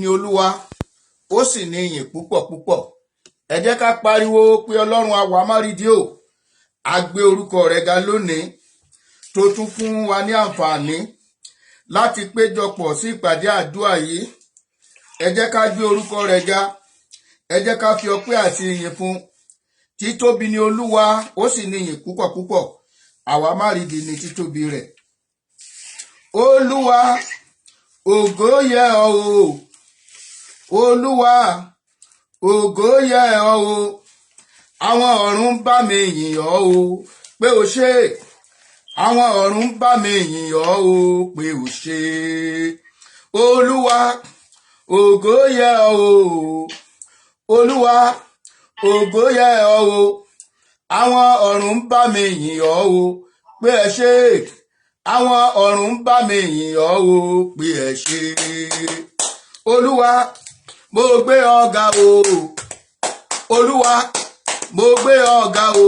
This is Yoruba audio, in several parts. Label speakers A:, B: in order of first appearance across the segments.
A: ni Olúwa ó sì ní ìyìn púpọ̀ púpọ̀. Ẹ jẹ́ ká pariwo pé Ọlọ́run àwa márídìí o, a gbé orúkọ rẹ̀ ga lónìí tó tún fún wa ní àǹfààní láti péjọpọ̀ sí ìpàdé àdúrà yìí. Ẹ jẹ́ ká gbé orúkọ rẹ̀ ga, ẹ jẹ́ ká fi ọpẹ́ àti ìyìn fún. Títóbi ni Olúwa ó sì ní ìyìn púpọ̀ púpọ̀, àwa márídìí ni títóbi rẹ̀. Olúwa ògo yẹ ọ́ o, Olúwa ògo yẹ ọ́ o, àwọn ọ̀run bá mi yìn ọ́ o pé o ṣé, àwọn ọ̀run bá mi yìn ọ́ o pé o ṣé. Olúwa ògo yẹ ọ́ o, Olúwa ògo yẹ ọ́ o, àwọn ọ̀run bá mi yìn ọ́ o pé ẹ ṣé, àwọn ọ̀run bá mi yìn ọ́ o pé ẹ ṣé. Olúwa mo gbé ọ ga o, Olúwa mo gbé ọ ga o,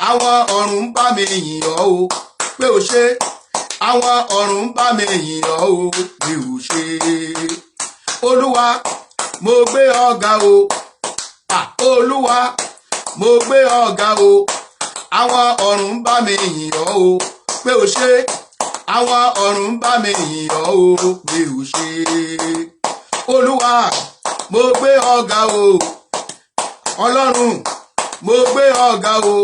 A: àwọn ọ̀run bá mi yìn ọ́ o pé o ṣé, àwọn ọ̀run bá mi yìn ọ́ o pé o ṣé. Olúwa mo gbé ọ ga o, Olúwa mo gbé ọ ga o, àwọn ọ̀run bá mi yìn ọ́ o pé o ṣé, àwọn ọ̀run bá mi yìn ọ́ o pé o ṣé. Olúwa mo gbé ọ ga o, Ọlọ́run mo gbé ọ ga o,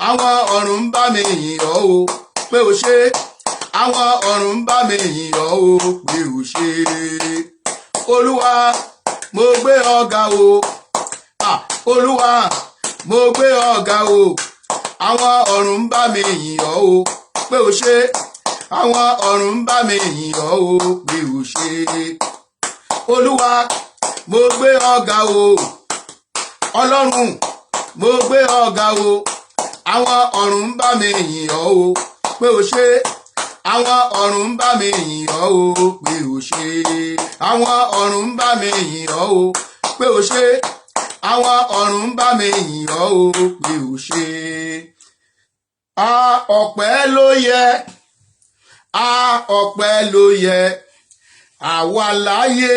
A: àwọn ọ̀run bá mi yìn ọ́ o pé o ṣé, àwọn ọ̀run bá mi yìn ọ́ o pé o ṣé. Olúwa mo gbé ọ ga o, Olúwa mo gbé ọ ga o, àwọn ọ̀run bá mi yìn ọ́ o pé o ṣé, àwọn ọ̀run bá mi yìn ọ́ o pé o ṣé. Olúwa mo gbé ọ ga o, Ọlọ́run mo gbé ọ ga o, àwọn ọ̀run bá mi yìn ọ́ o pé o ṣé, àwọn ọ̀run bá mi yìn ọ́ o pé o ṣé. Àwọn ọ̀run bá mi yìn ọ́ o pé o ṣé, àwọn ọ̀run bá mi yìn ọ́ o pé o ṣé. Ọpẹ́ ló yẹ, ọpẹ́ ló yẹ, àwa láyé,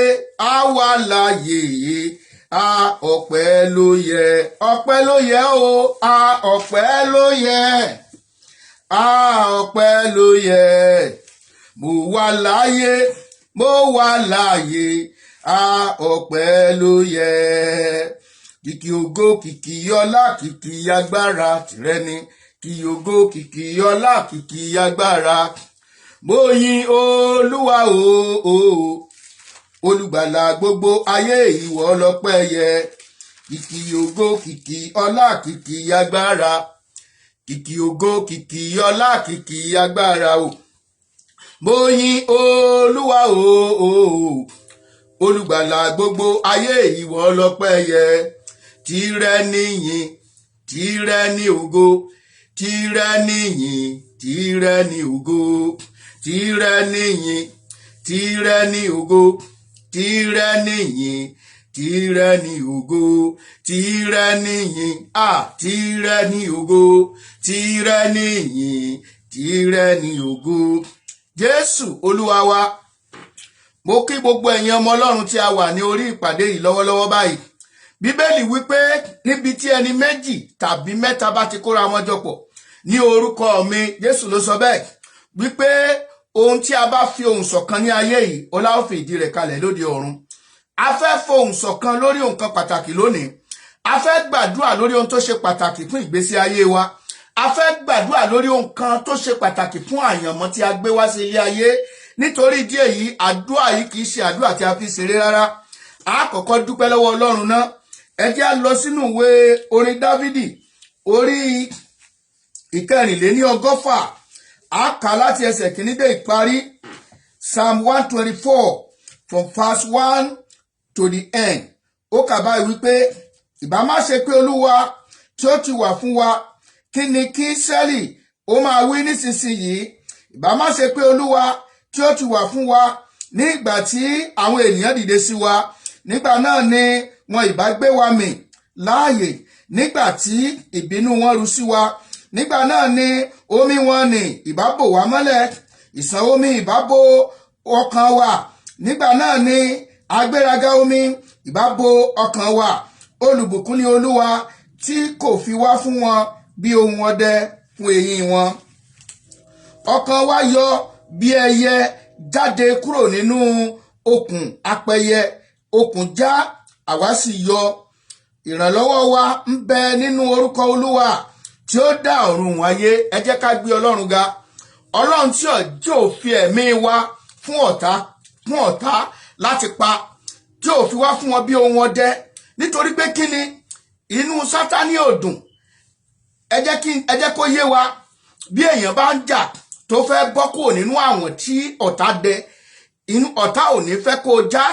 A: àwa láyé, ọpẹ́ ló yẹ, ọpẹ́ ló yẹ o, ọpẹ́ ló yẹ, ọpẹ́ ló yẹ, mo wà láyé, mo wà láyé, ọpẹ́ ló yẹ. Kìkì ògo, kìkì ọlá, kìkì agbára tìrẹ ni, kìkì ògo, kìkì ọlá, kìkì agbára. Mo yìn Olúwa o, olùgbàlà gbogbo ayé, ìwọ lọ́pẹ́ yẹ. Kìkì ògo, kìkì ọlá, kìkì agbára, kìkì ògo, kìkì ọlá, kìkì agbára o. Mo yìn Olúwa o, olùgbàlà gbogbo ayé, ìwọ lọ́pẹ́ yẹ. Tìrẹ níyìn, tìrẹ ní ògo, tìrẹ níyìn, tìrẹ ní ògo, tìrẹ níyìn, tìrẹ ní ògo, tìrẹ níyìn, tìrẹ ní ògo, tìrẹ níyìn, tìrẹ ní ògo, tìrẹ níyìn, tìrẹ ní ògo. Jésù Olúwa wa, mo kí gbogbo ẹ̀yin ọmọ Ọlọ́run tí a wà ní orí ìpàdé yìí lọ́wọ́lọ́wọ́ báyìí. Bíbélì wípé níbi tí ẹni méjì tàbí mẹ́ta bá ti kóra wọn jọpọ̀ ní orúkọ mi, Jésù ló sọ bẹ́ẹ̀, wípé ohun tí a bá fi ohùn ṣọ̀kan ní ayé yìí, ọlá ó fi ìdí rẹ̀ kalẹ̀ lóde ọ̀run. A fẹ́ fohùn ṣọ̀kan lórí nǹkan pàtàkì lónìí. A fẹ́ gbàdúrà lórí ohun tó ṣe pàtàkì fún ìgbésí ayé wa. A fẹ́ gbàdúrà lórí ohun kan tó ṣe pàtàkì fún àyànmọ́ tí a gbé wá sí ilé ayé. Nítorí ìdí èyí, àdúrà yìí kìí ṣe àdúrà tí a fi ṣeré rárá. A kọ́kọ́ dúpẹ́ lọ́wọ́ Ọlọ́run náà. Ẹ jẹ́ á lọ sínú ìwé orin Dávídì, orí ìkẹrìnléníọgọ́fà. A kà láti ẹsẹ̀ kìíní dé ìparí. Psalm 124 from verse 1 to the end. Ó kà báyìí wípé, ìbá má ṣe pé Olúwa tí ó ti wà fún wa, kí ni kí Ísírẹ́lì ó máa wí nísinsìnyí? Ìbá má ṣe pé Olúwa tí ó ti wà fún wa ní ìgbà tí àwọn ènìyàn dìde sí wa, nígbà náà ni wọn ìbá gbé wa mì láàyè, nígbà tí ìbínú wọn ru sí wa, nígbà náà ni omi wọn nì ìbá bò wá mọ́lẹ̀, ìṣàn omi ìbá bò ọkàn wa, nígbà náà ni agbéraga omi ìbá bo ọkàn wa. Olùbùkún ni Olúwa tí kò fi wá fún wọn bí ohun ọdẹ fún eyín wọn. Ọkàn wa yọ bí ẹyẹ jáde kúrò nínú okùn apẹyẹ. Okùn já, àwa sì yọ. Ìrànlọ́wọ́ wa ń bẹ nínú orúkọ Olúwa tí ó dá ọ̀run ayé. Ẹ jẹ́ ká gbé Ọlọ́run ga. Ọlọ́run tí ò fi ẹ̀mí wa fún ọ̀tá láti pa, tí ò fi wá fún wọn bí ohun ọdẹ. Nítorí pé kí ni inú Sátánì ò dùn. Ẹ jẹ́ kó yé wa, bí èèyàn bá ń jà tó fẹ́ bọ́ kúrò nínú àwọn tí ọ̀tá dẹ, inú ọ̀tá ò ní fẹ́ kó já.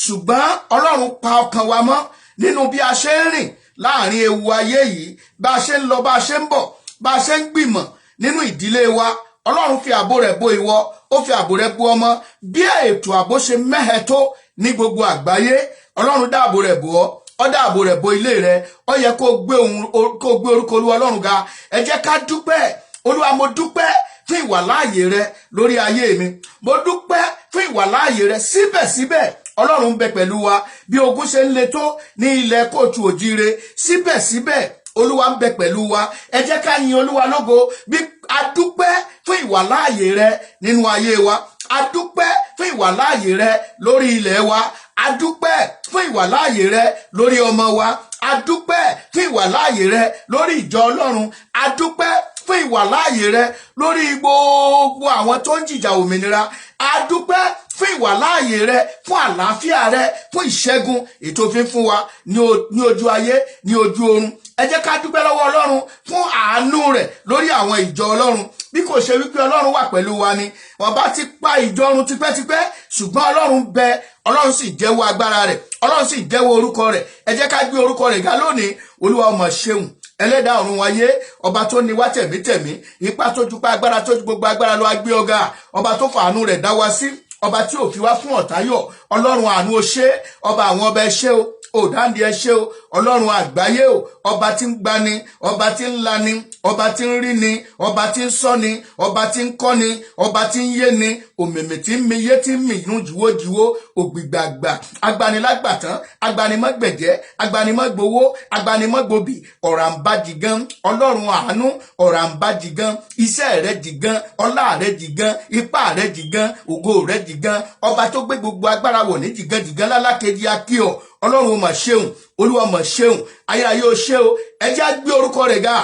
A: Ṣùgbọ́n Ọlọ́run pa ọkàn wa mọ́ nínú bí a ṣe ń rìn láàrin ewu ayé yìí, bá a ṣe ń lọ, bá a ṣe ń bọ̀, bá a ṣe ń gbìmọ̀ nínú ìdílé wa. Ọlọ́run fi ààbò rẹ̀ bo ìwọ, ó fi ààbò rẹ̀ bo ọmọ. Bí ètò ààbò ṣe mẹ́hẹ tó ní gbogbo àgbáyé, Ọlọ́run dáàbò rẹ̀ bò ọ́, ó dáàbò rẹ̀ bo ilé rẹ̀. Ó yẹ kó gbé orúkọ Olúwa Ọlọ́run ga. Ẹ jẹ́ ká dúpẹ́. Olúwa, mo dúpẹ́ fún ìwàláàyè rẹ lórí ayé mi. Mo dúpẹ́ fún ìwàláàyè rẹ. Síbẹ̀síbẹ̀ Ọlọ́run ń bẹ pẹ̀lú wa. Bí ogun ṣe ń le tó ní ilẹ̀ kóòtù òjíire, síbẹ̀síbẹ̀ Olúwa ń bẹ pẹ̀lú wa. Ẹ jẹ́ ká yin Olúwa lógo. Bí a dúpẹ́ fún ìwàláàyè rẹ nínú ayé wa. A dúpẹ́ fún ìwàláàyè rẹ lórí ilẹ̀ wa. A dúpẹ́ fún ìwàláàyè rẹ lórí ọmọ wa. A dúpẹ́ fún ìwàláàyè rẹ lórí ìjọ Ọlọ́run. A dúpẹ́ fún ìwàláàyè rẹ lórí gbogbo àwọn tó ń jìjà òmìnira. A dúpẹ́ fún ìwàláàyè rẹ, fún àlàáfíà rẹ, fún ìṣẹ́gun ètò òfin fún wa ní ojú ayé, ní ojú ọ̀run. Ẹ jẹ́ ká dúpẹ́ lọ́wọ́ Ọlọ́run fún àánú rẹ̀ lórí àwọn ìjọ Ọlọ́run. Bí kò ṣe wípé Ọlọ́run wà pẹ̀lú wa ni, wọ́n bá ti pa ìjọ ọ̀run tipẹ́tipẹ́. Ṣùgbọ́n Ọlọ́run bẹ, Ọlọ́run sì jẹ́wọ́ agbára rẹ̀, Ọlọ́run sì jẹ́wọ́ orúkọ rẹ̀. Ẹ jẹ́ ká gbé orúkọ rẹ̀ ga lónìí. Olúwa ó máa ṣeun. Ẹlẹ́dàá ọ̀run wáyé, ọba tó ní wá tẹ̀mítẹ̀mí, ipá tó ju pa agbára tó ju gbogbo agbára lọ, agbé ọ̀gá. Ọba tó fàánú rẹ̀ dá wa sí, ọba tí ò fi wá fún ọ̀tá yọ̀. Ọlọ́run àánú o ṣé, ọba àwọn ọba ẹ ṣé o, òdáǹdí ẹ ṣé o, Ọlọ́run àgbáyé o, ọba tí ń gbani, ọba tí ń lani, ọba tí ń rí ni, ọba tí ń sọ ni, ọba tí ń kọ́ ni, ọba tí ń yé ni, òmìmì tí ń mi yé tí ń mì inú jùwójùwó, ògbìgbàgbà, agbanilágbàtán, agbanimọ́gbẹ̀jẹ́, agbanimọ́gbowó, agbanimọ́gbòbí, ọ̀ràǹbájìgán, Ọlọ́run àánú, ọ̀ràǹbájìgán, iṣẹ́ rẹ̀ jìgán, ọlá rẹ̀ jìgán, ipá rẹ̀ jìgán, ògo rẹ̀ jìgán, ọba tó gbé gbogbo agbára wọ̀ ní jìgán lálákejì akíọ̀. Ọlọ́run ó mà ṣeun, Olúwa mà ṣeun, ayérayé ó ṣé o. Ẹ jẹ́ á gbé orúkọ rẹ̀ ga.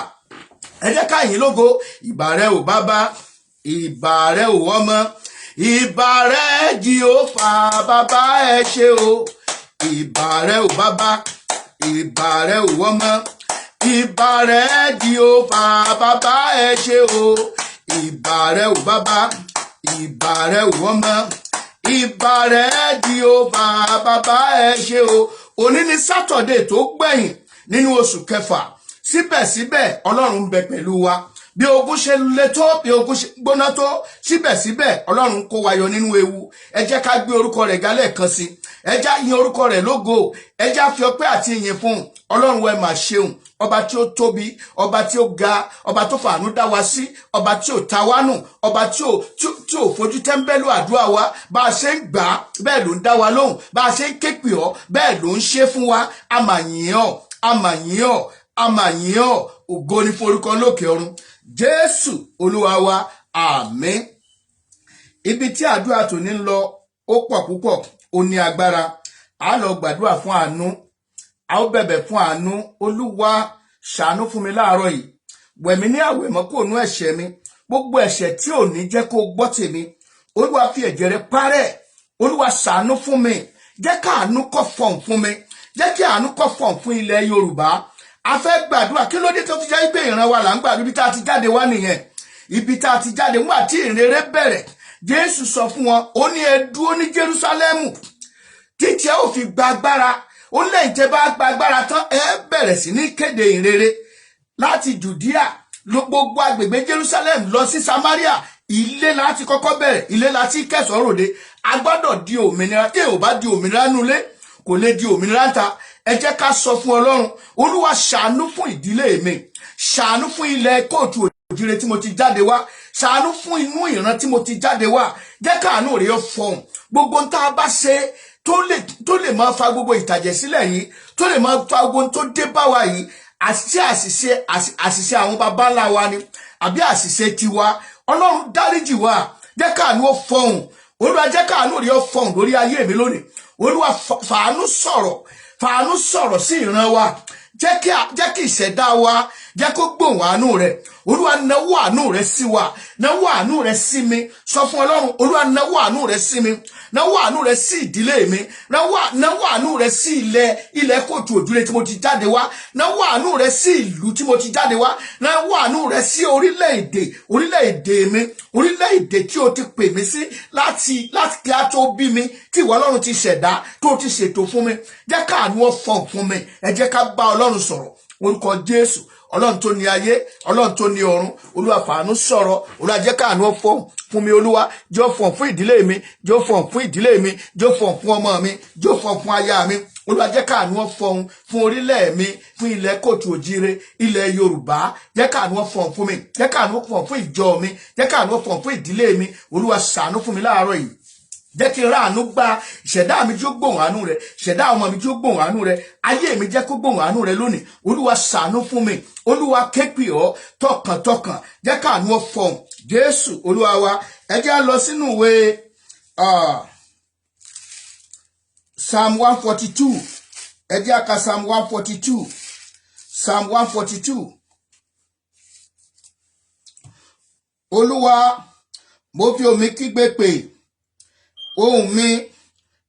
A: Ẹ jẹ́ ká yìn lógo. Ìbà rẹ ò bàbá, ìbà rẹ ò ọmọ, ìbà rẹ Jèhófà bàbá ẹ ṣé o. Ìbà rẹ ò bàbá, ìbà rẹ ò ọmọ, ìbà rẹ Jèhófà bàbá ẹ ṣé o. Ìbà rẹ ò bàbá, ìbà rẹ ò ọmọ, ìbà rẹ Jèhófà bàbá ẹ ṣé o. Òní ni Sátọ̀dé tó gbẹ̀yìn nínú oṣù kẹfà. Síbẹ̀síbẹ̀ Ọlọ́run ń bẹ pẹ̀lú wa. Bí ogun ṣe le tó, bí ogun ṣe gbóná tó, síbẹ̀síbẹ̀ Ọlọ́run kó wa yọ nínú ewu. Ẹ jẹ́ ká gbé orúkọ rẹ̀ ga lẹ́ẹ̀kan sí. Ẹ jẹ́ á yin orúkọ rẹ̀ lógo. Ẹ jẹ́ á fi ọpẹ́ àti ìyìn fún Ọlọ́run. Ẹ mà ṣeun, ọba tí ó tóbi, ọba tí ó ga, ọba tó fàánú dá wa sí, ọba tí ò ta wá nù, ọba tí ò fojú tẹ́ḿbẹ́lú àdúrà wa. Bá a ṣe ń gbà á, bẹ́ẹ̀ ló ń dá wa lóhùn. Bá a ṣe ń ké pè ọ́, bẹ́ẹ̀ ló ń ṣe fún wa. A mà yìn ọ́, a mà yìn ọ́, a mà yìn ọ́. Ògo ni fún orúkọ lókè ọ̀run. Jésù Olúwa wa, àmín. Ibi tí àdúrà tòní ń lọ ó pọ̀ púpọ̀, ó ní agbára. A lọ gbàdúrà fún àánú, a ó bẹ̀bẹ̀ fún àánú. Olúwa ṣàánú fún mi láàárọ̀ yìí. Wẹ̀mí ní àwẹ̀mọ́ kúrò nínú ẹ̀ṣẹ̀ mi. Gbogbo ẹ̀ṣẹ̀ tí ò ní jẹ́ kó gbọ́ tèmi, Olúwa fi ẹ̀jẹ̀ rẹ̀ parẹ́. Olúwa ṣàánú fún mi. Jẹ́ ká àánú kó fọ̀n fún mi. Jẹ́ kí àánú kó fọ̀n fún ilẹ̀ Yorùbá. A fẹ́ gbàdúrà. Kí ló dé tó fi jẹ́ pé ìran wa là ń gbàdúrà? Ibi tá a ti jáde wá nìyẹn. Ibi tá a ti jáde nígbà tí ìrere bẹ̀rẹ̀. Jésù sọ fún wọn, ó ní ẹ dúró ní Jerúsálẹ́mù títí ẹ ò fi gba agbára. Ó lẹ́yìn tẹ́ bá gba agbára tán, ẹ bẹ̀rẹ̀ sí ní kéde ìrere láti Jùdíà lọ gbogbo agbègbè Jerusalem lọ sí Samaria. Ilé láti kọ́kọ́ bẹ̀rẹ̀, ilé láti kẹsàn-án ròde. A gbọ́dọ̀ di òmìnira. Tí ò bá di òmìnira nulẹ̀, kò lè di òmìnira ńta. Ẹ jẹ́ ká sọ fún Ọlọ́run, Olúwa ṣàánú fún ìdílé mi, ṣàánú fún ilẹ̀ kóòtù òjíire tí mo ti jáde wá, ṣàánú fún inú ìran tí mo ti jáde wá. Jẹ́ káàánú rẹ̀ fọhùn. Gbogbo ń tá a bá ṣe tó lè máa fa gbogbo ìtàjẹ̀ sílẹ̀ yìí, tó lè máa fa gbogbo tó dé bá wa yìí, àṣìṣe àwọn baba ńlá wa ni àbí àṣìṣe tiwa. Ọlọ́run dáríjì wa, jẹ́ káàánú ó fọhùn. Olúwa jẹ́ káàánú rí ó fọhùn lórí ayé mi lónìí. Olúwa fàánú sọ̀rọ̀ sí ìran wa, jẹ́ kí ìṣẹ̀dá wa jẹ́ kó gbóhùn àánú rẹ̀. Olúwa nawó àánú rẹ̀ sí wa, nawó àánú rẹ̀ sí mi. Sọ fún Ọlọ́run, Olúwa nawó àánú rẹ̀ sí mi, nawó àánú rẹ̀ sí ìdílé mi, nawó àánú rẹ̀ sí ilẹ̀ kóòtù òjúlé tí mo ti jáde wá, nawó àánú rẹ̀ sí ìlú tí mo ti jáde wá, nawó àánú rẹ̀ sí orílẹ̀-èdè mi, orílẹ̀-èdè tí o ti pè mí sí láti kí a tó bí mi, tí ìwọ Ọlọ́run ti ṣẹ̀dá tó ti ṣètò fún mi. Jẹ́ káàánú ó fọhùn fún mi. Ẹ jẹ́ ká bá Ọlọ́run sọ̀rọ̀. Orúkọ Jésù, Ọlọ́run tó ní ayé, Ọlọ́run tó ní ọ̀run, Olúwa fàánú sọ̀rọ̀. Olúwa jẹ́ káàánú ó fọhùn fún mi. Olúwa jẹ́ ó fọhùn fún ìdílé mi, jẹ́ ó fọhùn fún ìdílé mi, jẹ́ ó fọhùn fún ọmọ mi, jẹ́ ó fọhùn fún aya mi. Olúwa jẹ́ káàánú ó fọhùn fún orílẹ̀ mi, fún ilẹ̀ kóòtù òjire, ilẹ̀ Yorùbá. Jẹ́ káàánú ó fọhùn fún mi, jẹ́ káàánú ó fọhùn fún ìjọ mi, jẹ́ káàánú ó fọhùn fún ìdílé mi. Olúwa ṣàánú fún mi láàárọ̀ yìí. Jẹ́ kí n ráàánú gba ìṣẹ̀dá mi tí ó gbóhùn àánú rẹ̀, ìṣẹ̀dá ọmọ mi tí ó gbóhùn àánú rẹ̀, ayé mi jẹ́ kó gbóhùn àánú rẹ̀ lónìí. Olúwa ṣàánú fún mi. Olúwa képe ọ́ tọkàntọkàn, jẹ́ káàánú ó fọhùn. Jésù Olúwa wa. Ẹ jẹ́ á lọ sínú ìwé Psalm 142. Ẹ jẹ́ á ka Psalm 142. Psalm 142. Olúwa, mo fi omi kígbe pè, ohùn mi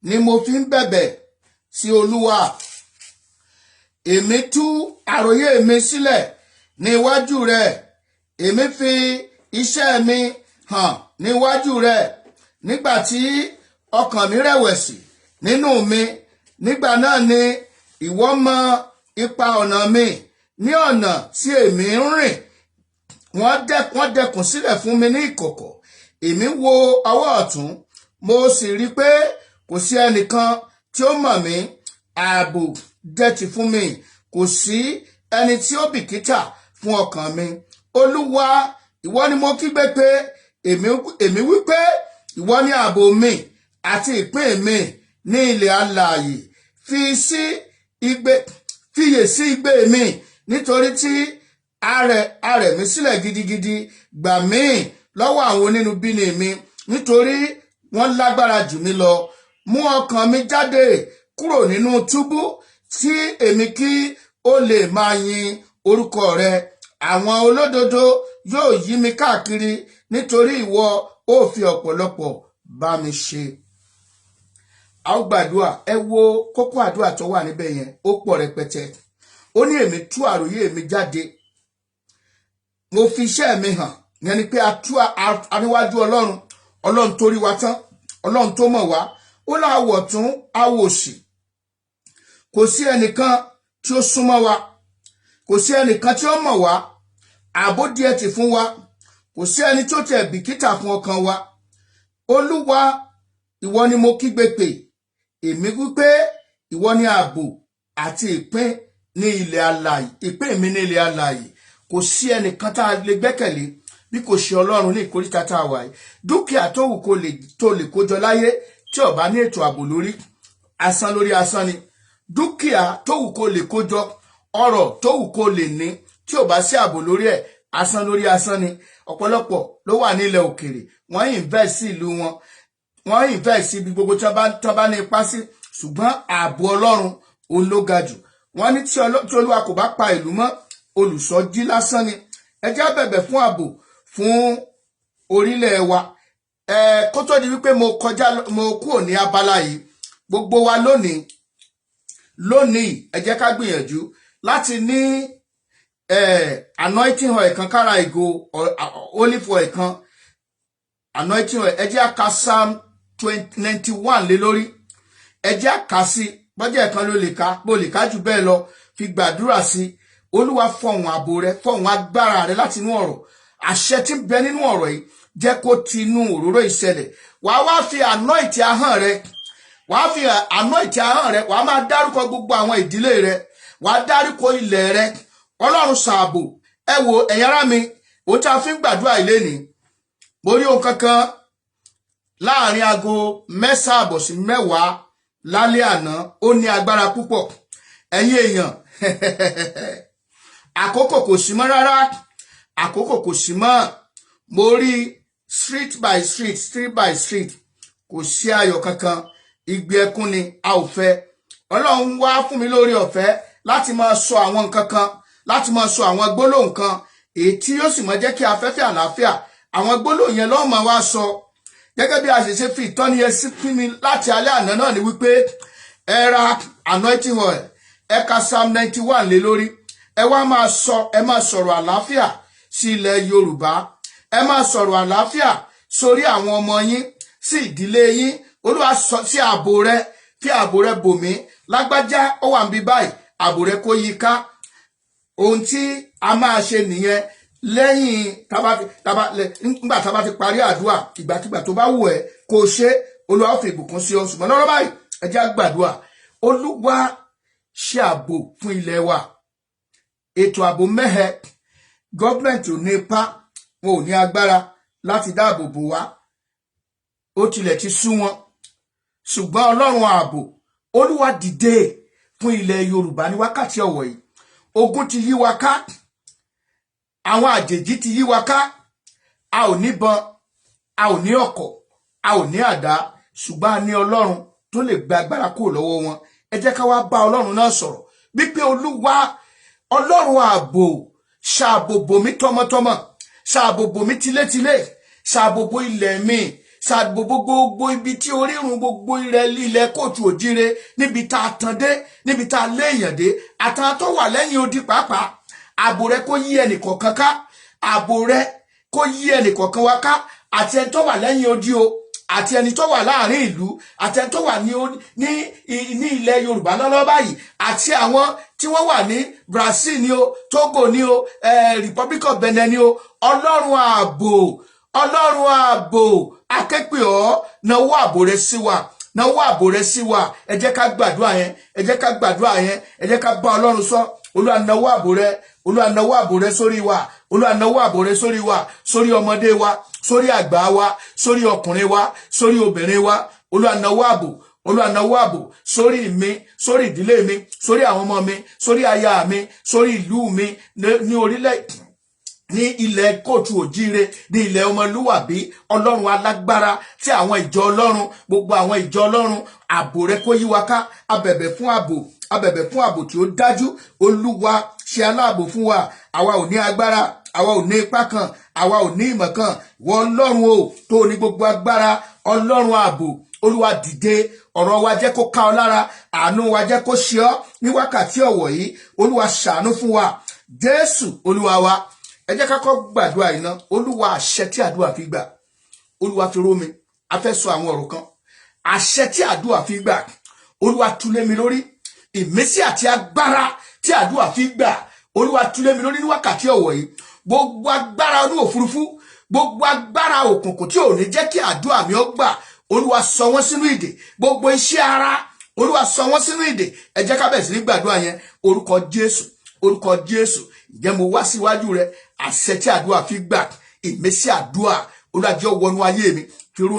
A: ni mo fi ń bẹ̀bẹ̀ sí Olúwa. Èmi tú àròyé mi sílẹ̀ ní iwájú rẹ̀, èmi fi iṣẹ́ mi hàn níwájú rẹ̀. Nígbà tí ọkàn mi rẹ̀wẹ̀sì nínú mi, nígbà náà ni ìwọ mọ ipa ọ̀nà mi, ní ọ̀nà tí èmi ń rìn. Wọ́n dẹkùn sílẹ̀ fún mi ní ìkọ̀kọ̀. Èmi wo ọwọ́ ọ̀tún, mo sì rí pé kò sí ẹnìkan tí ó mọ̀ mí. Ààbò dẹ̀tì fún mi, kò sí ẹni tí ó bìkítà fún ọkàn mi. Olúwa, ìwọ ni mo kígbe pé, èmi wí pé ìwọ ni ààbò mi àti ìpín mi ní ilẹ̀ alààyè. Fiyè sí igbe mi, nítorí tí arẹ̀ mi sílẹ̀ gidigidi. Gbà mí lọ́wọ́ àwọn onínúbíni mi, nítorí wọ́n lágbára jù mí lọ. Mú ọkàn mi jáde kúrò nínú túbú, tí èmi kí ó lè máa yin orúkọ rẹ. Àwọn olódodo yóò yí mi káàkiri, nítorí ìwọ ó fi ọ̀pọ̀lọpọ̀ bá mi ṣe. A ó gbàdúrà. Ẹ wo kókó àdúrà tó wà níbẹ̀ yẹn, ó pọ̀ rẹpẹtẹ. Ó ní èmi tú àròyé mi jáde, mo fi iṣẹ́ mi hàn. Yẹn ni pé a tú aníwájú Ọlọ́run tó rí wa tán, Ọlọ́run tó mọ̀ wá. Ó láwọ̀ tún awò òsì. Kò sí ẹnìkan tí ó súnmọ́ wa, kò sí ẹnìkan tí ó mọ̀ wá. Ààbò díẹ̀ tì fún wa, kò sí ẹni tó tẹ̀ bìkítà fún ọkàn wa. Olúwa, ìwọ ni mo kígbe pè, èmi wípé ìwọ ni ààbò àti ìpín ní ilẹ̀ alààyè, ìpín mi ní ilẹ̀ alààyè. Kò sí ẹnìkan tá a lè gbẹ́kẹ̀lé bí kò ṣe Ọlọ́run ní ìkóríta tá a wà yìí. Dúkìá tó wù tó lè kójọ láyé tí ó bá ní ètò ààbò lórí asán ni. Dúkìá tó wù kó lè kójọ, ọrọ̀ tó wù kó lè ní, tí ó bá sí ààbò lórí ẹ̀, asán ni. Ọ̀pọ̀lọpọ̀ ló wà nílẹ̀ òkèèrè, wọ́n invest sí ìlú wọn, wọ́n invest sí ibi gbogbo tí wọ́n bá ní ipá sí, ṣùgbọ́n ààbò Ọlọ́run òun ló ga jù. Wọ́n ní tí Olúwa kò bá pa ìlú mọ́, olùṣọ́jí lásán ni. Ẹ jẹ́ á bẹ̀bẹ̀ fún ààbò fún orílẹ̀ wa. Kó tó di wípé mo kúrò ní abala yìí, gbogbo wa lónìí ẹ jẹ́ ká gbìyànjú láti ní anointing oil kan, kára ìgò olive oil kan, anointing oil. Ẹ jẹ́ á ka Psalm 91 lé lórí. Ẹ jẹ́ á kà sí, bọ́jẹ́ ẹ̀kan ló lè ká, bó lè ká jù bẹ́ẹ̀ lọ, fi gbàdúrà sí. Olúwa, fọ̀hùn ààbò rẹ, fọ̀hùn agbára rẹ láti inú ọ̀rọ̀. Àṣẹ tí ń bẹ nínú ọ̀rọ̀ yìí jẹ́ kó ti inú òróró ìṣẹ̀lẹ̀. Wàá wá fi anoint ahọ́n rẹ, wàá máa dárúkọ gbogbo àwọn ìdílé rẹ, wàá dárúkọ ilẹ̀ rẹ. Ọlọ́run ṣààbò. Ẹ wo ẹ̀yin ará mi, òun tí a fi ń gbàdúrà ilé ni. Mo rí ohun kankan láàrin aago 9:30 sí 10 lálẹ́ àná ó ní agbára púpọ̀ ẹ̀yin èèyàn àkókò kò sí mọ́ rárá àkókò kò sí mọ́ mo rí street by street kò sí ayọ̀ kankan igbe ẹkún ni a ò fẹ́ Ọlọ́run wá fún mi lórí ọ̀fẹ́ láti máa sọ àwọn nǹkan kan láti máa sọ àwọn gbólóhùn kan èyí tí yóò sì máa jẹ́ kí afẹ́fẹ́ àlàáfíà àwọn gbólóhùn yẹn lọ́ọ́ máa wá sọ gẹ́gẹ́ bí a ṣe ṣe fi ìtọ́ni yẹn sí fún mi láti alẹ́ àná náà ni wípé ẹ ra anointing oil ẹ ka Psalm 91 lé lórí ẹ wá máa sọ ẹ máa sọ̀rọ̀ àlàáfíà sí ilẹ̀ Yorùbá ẹ máa sọ̀rọ̀ àlàáfíà sórí àwọn ọmọ yín sí ìdílé yín Olúwa sọ sí ààbò rẹ fi ààbò rẹ bò mí lágbájá ó wà níbí báyìí ààbò rẹ kó yí ká ohun tí a máa ṣe nìyẹn lẹ́yìn nígbà tá bá ti parí àdúrà ìgbàkigbà tó bá wù ẹ́ kó ṣe Olúwa ó fi ìbùkún sí ọ ṣùgbọ́n lọ́rọ̀ báyìí ẹ jẹ́ á gbàdúrà Olúwa ṣe ààbò fún ilẹ̀ wa ètò ààbò mẹ́hẹ gọ́ọ̀mẹ̀ntì ò ní ipá wọn ò ní agbára láti dáàbò bò wá ó tilẹ̀ ti sú wọn ṣùgbọ́n Ọlọ́run ààbò Olúwa dìde fún ilẹ̀ Yorùbá ní wákàtí ọ̀wọ̀ yìí ogun ti yí wa ká àwọn àjèjì ti yí wa ká a ò níbọn a ò ní ọ̀kọ̀ a ò ní àdá ṣùgbọ́n a ní Ọlọ́run tó lè gba agbára kúrò lọ́wọ́ wọn ẹ jẹ́ ká wá bá Ọlọ́run náà sọ̀rọ̀ wípé Olúwa Ọlọ́run ààbò ṣàbòbò mi tọmọtọmọ ṣàbòbò mi tilétilé ṣàbòbò ilẹ̀ mi ṣàbòbò gbogbo ibi tí orírun gbogbo ilẹ̀ kóòtù òjíire níbi tá a tàn dé níbi tá a léèyàn dé àtàn tó wà lẹ́yìn odi pàápàá ààbò rẹ kó yí ẹnìkọ̀ọ̀kan ká ààbò rẹ kó yí ẹnìkọ̀ọ̀kan wá ká àti ẹni tó wà lẹ́yìn odi o àti ẹni tó wà láàrin ìlú àti ẹni tó wà ní ilẹ̀ Yorùbá lọ́lọ́ báyìí àti àwọn tí wọ́n wà ní Brazil ni o Togo ni o Republic of Benin ni o Ọlọ́run ààbò akẹ́pẹ́ ọ́ náwó ààbò rẹ sí wa náwó ààbò rẹ sí wa ẹ jẹ́ ká gbàdúrà yẹn ẹ jẹ́ ká gbàdúrà yẹn ẹ jẹ́ ká bá Ọlọ́run sọ Olúwa náwó ààbò rẹ Olúwa náwó ààbò rẹ sórí wa Olúwa náwó ààbò rẹ sórí wa sórí ọmọdé wa sórí àgbà wa sórí ọkùnrin wa sórí obìnrin wa Olúwa náwó ààbò Olúwa náwó ààbò sórí mi sórí ìdílé mi sórí àwọn ọmọ mi sórí aya mi sórí ìlú mi ní orílẹ̀ ní ilẹ̀ kóòtù òjíire ní ilẹ̀ ọmọlúwàbí Ọlọ́run alágbára tí àwọn ìjọ Ọlọ́run gbogbo àwọn ìjọ Ọlọ́run ààbò rẹ kó yí wa ká abẹ̀bẹ̀ fún ààbò tí ó dájú Olúwa ṣe aláàbò fún wa àwa ò ní agbára àwa ò ní ipá kan àwa ò ní ìmọ̀ kan ìwọ Ọlọ́run o tó ní gbogbo agbára Ọlọ́run ààbò Olúwa dìde ọ̀rọ̀ wa jẹ́ kó ká ọ lára àánú wa jẹ́ kó ṣe ọ́ ní wákàtí ọ̀wọ̀ yìí Olúwa ṣàánú fún wa Jésù Olúwa wa ẹ jẹ́ ká kọ́ gbàdúrà iná Olúwa àṣẹ tí àdúrà fi gbà Olúwa fi ró mi a fẹ́ sọ àwọn ọ̀rọ̀ kan àṣẹ tí àdúrà fi gbà Olúwa tú lé mi lórí ìmísí àti agbára tí àdúrà fi gbà Olúwa tú lé mi lórí ní wákàtí ọ̀wọ̀ yìí gbogbo agbára inú òfurufú gbogbo agbára òkùnkùn tí ò ní jẹ́ kí àdúrà mi ó gbà Olúwa sọ wọ́n sínú ìdè gbogbo iṣẹ́ ara Olúwa sọ wọ́n sínú ìdè ẹ jẹ́ ká bẹ̀rẹ̀ sí ní gbàdúrà yẹn orúkọ Jésù ǹjẹ́ mo wá síwájú rẹ àṣẹ tí àdúrà fi gbà ìmísí àdúrà Olúwa jẹ́ ó wọnú ayé mi fi ró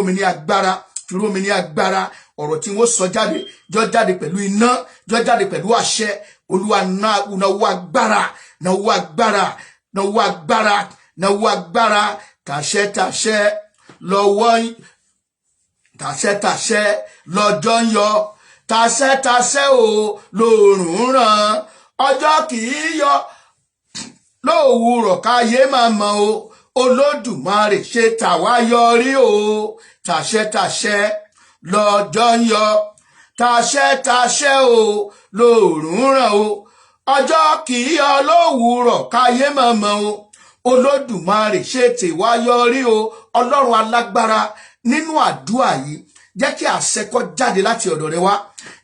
A: mi ní agbára ọ̀rọ̀ tí wọ́n sọ jáde jọ jáde pẹ̀lú iná jọ jáde pẹ̀lú àṣẹ Olúwa náwó agbára tàṣẹ lọ́jọ́ ń yọ tàṣẹ o lòrùn ràn ọjọ́ kì í yọ lówùúrọ̀ káyé máa mọ̀ o Olódùmarè ṣe tàwa yọrí o tàṣẹ lọ́jọ́ ń yọ tàṣẹ o lòrùn ràn o ọjọ́ kì í yọ lówùúrọ̀ káyé máa mọ̀ o Olódùmarè ṣe tèwa yọrí o Ọlọ́run alágbára nínú àdúrà yìí jẹ́ kí àṣẹ kó jáde láti ọ̀dọ̀ rẹ wá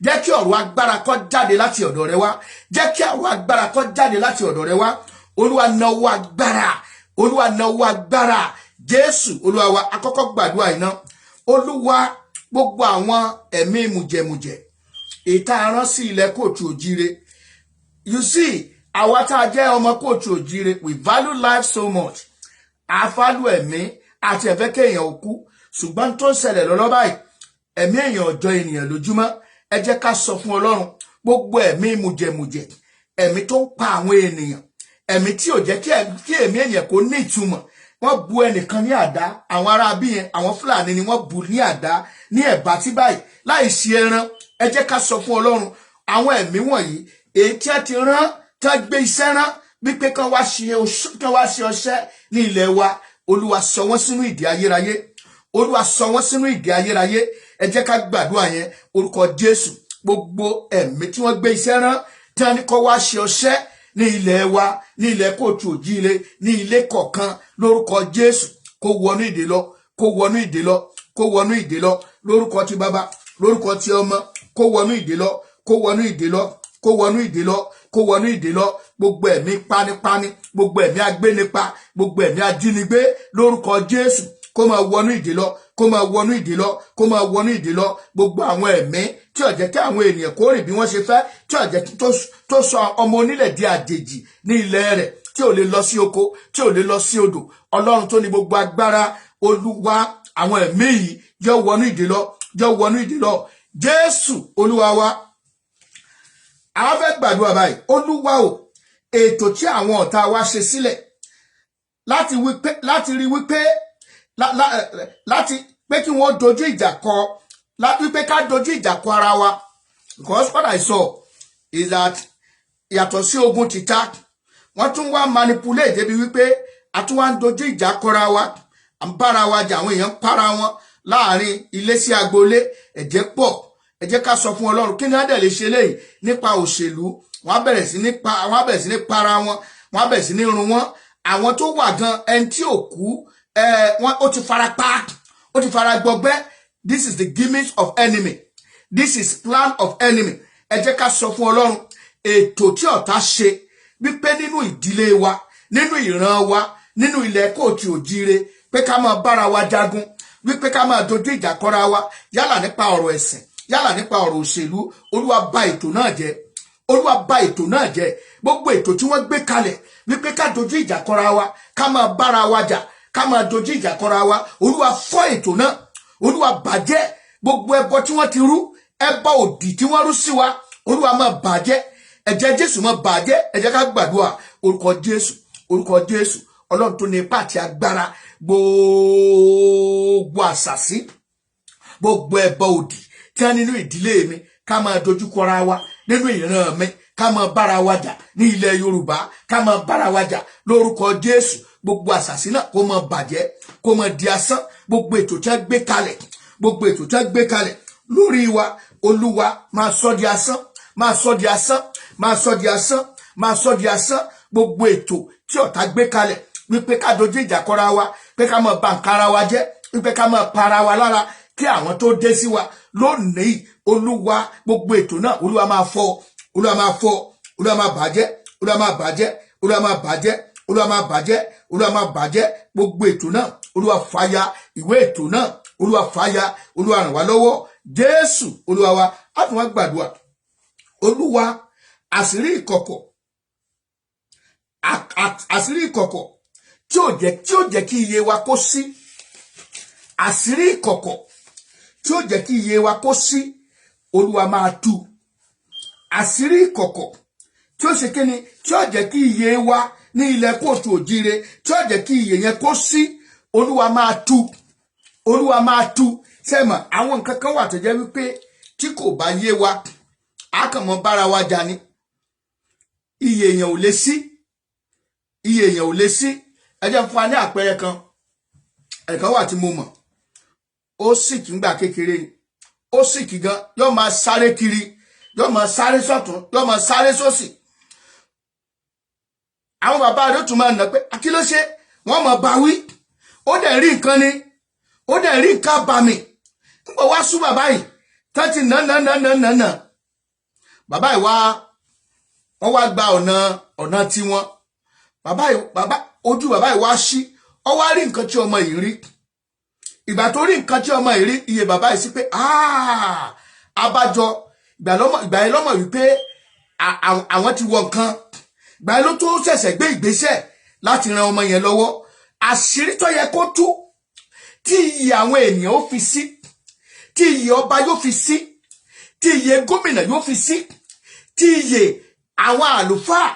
A: jẹ́ kí ọ̀rọ̀ agbára kó jáde láti ọ̀dọ̀ rẹ wá jẹ́ kí ọ̀rọ̀ agbára kó jáde láti ọ̀dọ̀ rẹ wá Olúwa náwó agbára Jésù Olúwa wa àkọ́kọ́ gbàdúrà iná Olúwa gbogbo àwọn ẹ̀mí mùjẹ̀mùjẹ̀ ìta rán sí ilẹ̀ kóòtù òjíire you see àwa tá a jẹ́ ọmọ kóòtù òjíire we value life so much àfálù ẹ̀mí àti ẹ̀fẹ́ kéèyàn òkú ṣùgbọ́n tó ń ṣẹlẹ̀ lọ́lọ́ báyìí ẹ̀mí èèyàn ọjọ́ ènìyàn lójúmọ́ ẹ jẹ́ ká sọ fún Ọlọ́run gbogbo ẹ̀mí mùjẹ̀mùjẹ̀, ẹ̀mí tó ń pa àwọn ènìyàn, ẹ̀mí tí ò jẹ́ kí ẹ̀mí ènìyàn kó ní ìtumọ̀. Wọ́n bu ẹnìkan ní àdá, àwọn ará bí yẹn, àwọn Fúlàní ni wọ́n bu ní àdá ní ẹ̀bá tí báyìí láì sí ẹran. Ẹ jẹ́ ká sọ fún Ọlọ́run àwọn ẹ̀mí wọ̀nyí èyí tí a ti rán, tí a gbé iṣẹ́ rán wípé kán wá ṣe ọṣẹ́ ní ilẹ̀ wa, Olúwa sọ wọ́n sínú ìdè ayérayé, Olúwa sọ wọ́n sínú ìdè ayérayé. Ẹ jẹ́ ká gbàdúrà yẹn orúkọ Jésù. Gbogbo ẹ̀mí tí wọ́n gbé iṣẹ́ rán tí wọ́n ní kó wá ṣe ọṣẹ́ ní ilẹ̀ wa, ní ilẹ̀ kóòtù òjíire, ní ilé kọ̀ọ̀kan, lórúkọ Jésù kó wọnú ìdè lọ, kó wọnú ìdè lọ, kó wọnú ìdè lọ, lórúkọ ti Baba, lórúkọ ti Ọmọ, kó wọnú ìdè lọ, kó wọnú ìdè lọ, kó wọnú ìdè lọ, kó wọnú ìdè lọ. Gbogbo ẹ̀mí panipani, gbogbo ẹ̀mí agbénipa, gbogbo ẹ̀mí ajínigbé, lórúkọ Jésù kó máa wọnú ìdè lọ, kó máa wọnú ìdè lọ, kó máa wọnú ìdè lọ. Gbogbo àwọn ẹ̀mí tí ó jẹ́ kí àwọn ènìyàn kó rìn bí wọ́n ṣe fẹ́, tí ó jẹ́ tó sọ ọmọ onílẹ̀ di àjèjì ní ilẹ̀ rẹ̀, tí ò lè lọ sí oko, tí ò lè lọ sí odò. Ọlọ́run tó ní gbogbo agbára, Olúwa, àwọn ẹ̀mí yìí yọ wọnú ìdè lọ, yọ wọnú ìdè lọ. Jésù Olúwa wa. Àwọn fẹ́ gbàdúrà báyìí. Olúwa o, ètò tí àwọn ọ̀tá wa ṣe sílẹ̀ láti rí wípé láti pé kí wọ́n dojú ìjà kọ, wípé ká dojú ìjà kọ ara wa. Because what I saw is that yàtọ̀ sí ogun títà, wọ́n tún wá manipulate débi wípé a tún wá ń dojú ìjà kọra wa, à ń bára wa jà, àwọn èèyàn para wọn láàrin ilé sí agboolé, ẹ̀jẹ̀ pọ̀. Ẹ jẹ́ ká sọ fún Ọlọ́run kí ni á dẹ̀ lè ṣe léyìí nípa òṣèlú. Wọ́n á bẹ̀rẹ̀ sí ní para wọn, wọ́n á bẹ̀rẹ̀ sí ní run wọn. Àwọn tó wà gan, ẹni tí ò kú, ó ti fara pa, ó ti fara gbọgbẹ́. This is the gimmick of enemy, this is plan of enemy. Ẹ jẹ́ ká sọ fún Ọlọ́run ètò tí ọ̀tá ṣe wípé nínú ìdílé wa, nínú ìran wa, nínú ilẹ̀ kóòtù òjíire, pé ká máa bára wa jagun, wípé ká máa dojú ìjà kọra wa, yálà nípa ọ̀rọ̀ ẹ̀sìn, yálà nípa ọ̀rọ̀ òṣèlú. Olúwa bà ètò náà jẹ́, Olúwa bà ètò náà jẹ́. Gbogbo ètò tí wọ́n gbé kalẹ̀ wípé ká dojú ìjà kọra wa, ká máa bára wa jà, ká máa dojú ìjà kọra wa, Olúwa fọ́ ètò náà, Olúwa bàjẹ́. Gbogbo ẹbọ tí wọ́n ti rú, ẹbọ òdì tí wọ́n rú sí wa, Olúwa máa bàjẹ́. Ẹ̀jẹ̀ Jésù máa bàjẹ́. Ẹ jẹ́ ká gbàdúrà orúkọ Jésù, orúkọ Jésù. Ọlọ́run tó ní ipá àti agbára, gbogbo àṣàsí, gbogbo ẹbọ òdì tí wọ́n nínú ìdílé mi, ká máa dojú kọra wa, nínú ìran mi, ká máa bára wa jà, ní ilẹ̀ Yorùbá, ká máa bára wa jà lórúkọ Jésù. Gbogbo àṣàsí náà kó máa bàjẹ́, kó máa di asán. Gbogbo ètò tí wọ́n gbé kalẹ̀, gbogbo ètò tí wọ́n gbé kalẹ̀ lórí wa, Olúwa máa sọ di asán, máa sọ di asán, máa sọ di asán, máa sọ di asán. Gbogbo ètò tí ọ̀tá gbé kalẹ̀ wípé ká dojú ìjà kọra wa, pé ká máa bà nǹkan ara wa jẹ́, wípé ká máa para wa lára kí àwọn tó dé sí wa lónìí, Olúwa, gbogbo ètò náà Olúwa máa fọ́, Olúwa máa fọ́, Olúwa máa bàjẹ́, Olúwa máa bàjẹ́, Olúwa máa bàjẹ́, Olúwa máa bàjẹ́, Olúwa máa bàjẹ́. Gbogbo ètò náà Olúwa fàya, ìwé ètò náà Olúwa fàya, Olúwa ràn wá lọ́wọ́. Jésù Olúwa wa. A tún wá gbàdúrà. Olúwa, àṣírí ìkọ̀kọ̀, àṣírí ìkọ̀kọ̀ tí ó jẹ́ kí iye wa kó sí, àṣírí ìkọ̀kọ̀ tí ó jẹ́ kí iye wa kó sí, Olúwa máa tú. Àṣírí ìkọ̀kọ̀ tí ó ṣe kíni, tí ó jẹ́ kí iye wa ní ilẹ̀ kóòtù òjíire, tí ó jẹ́ kí iye yẹn kó sí, Olúwa máa tú, Olúwa máa tú. Sẹ́mọ̀, àwọn nǹkan kan wà tó jẹ́ wípé tí kò bá yé wa, a kàn mọ́ bára wa jà ni. Iye èèyàn ò lè sí, iye èèyàn ò lè sí. Ẹ jẹ́ fún wa ní àpẹẹrẹ kan. Ẹ̀kan wà tí mo mọ̀, ó sick ńgbà kékeré ni, ó sick gan, yóò máa sáré kiri, yóò máa sáré sọ́tún, yóò máa sáré sósì. Àwọn bàbá rẹ̀ tún máa nà pé kí ló ṣe, wọ́n máa bá wí. Ó dẹ̀ rí nǹkan ni, ó dẹ̀ rí nǹkan bàmì. Nígbà wá sú bàbá yìí tán ti nà. Bàbá yìí wọ́n wá gba ọ̀nà tiwọn. Ojú bàbá yìí wá ṣí, ó wá rí nǹkan tí ọmọ yìí rí. Ìgbà tó rí nǹkan tí ọmọ yìí rí, iye bàbá yìí sí pé abájọ, ìgbà yẹn lọ́mọ wípé àwọn ti wọ nǹkan. Ìgbà yẹn ló tó ṣẹ̀ṣẹ̀ gbé ìgbésẹ̀ láti ran ọmọ yẹn lọ́wọ́. Àṣírí tó yẹ kó tú, tí iye àwọn ènìyàn ó fi sí, tí iye ọba yóò fi sí, tí iye gómìnà yóò fi sí, tí iye àwọn àlùfáà,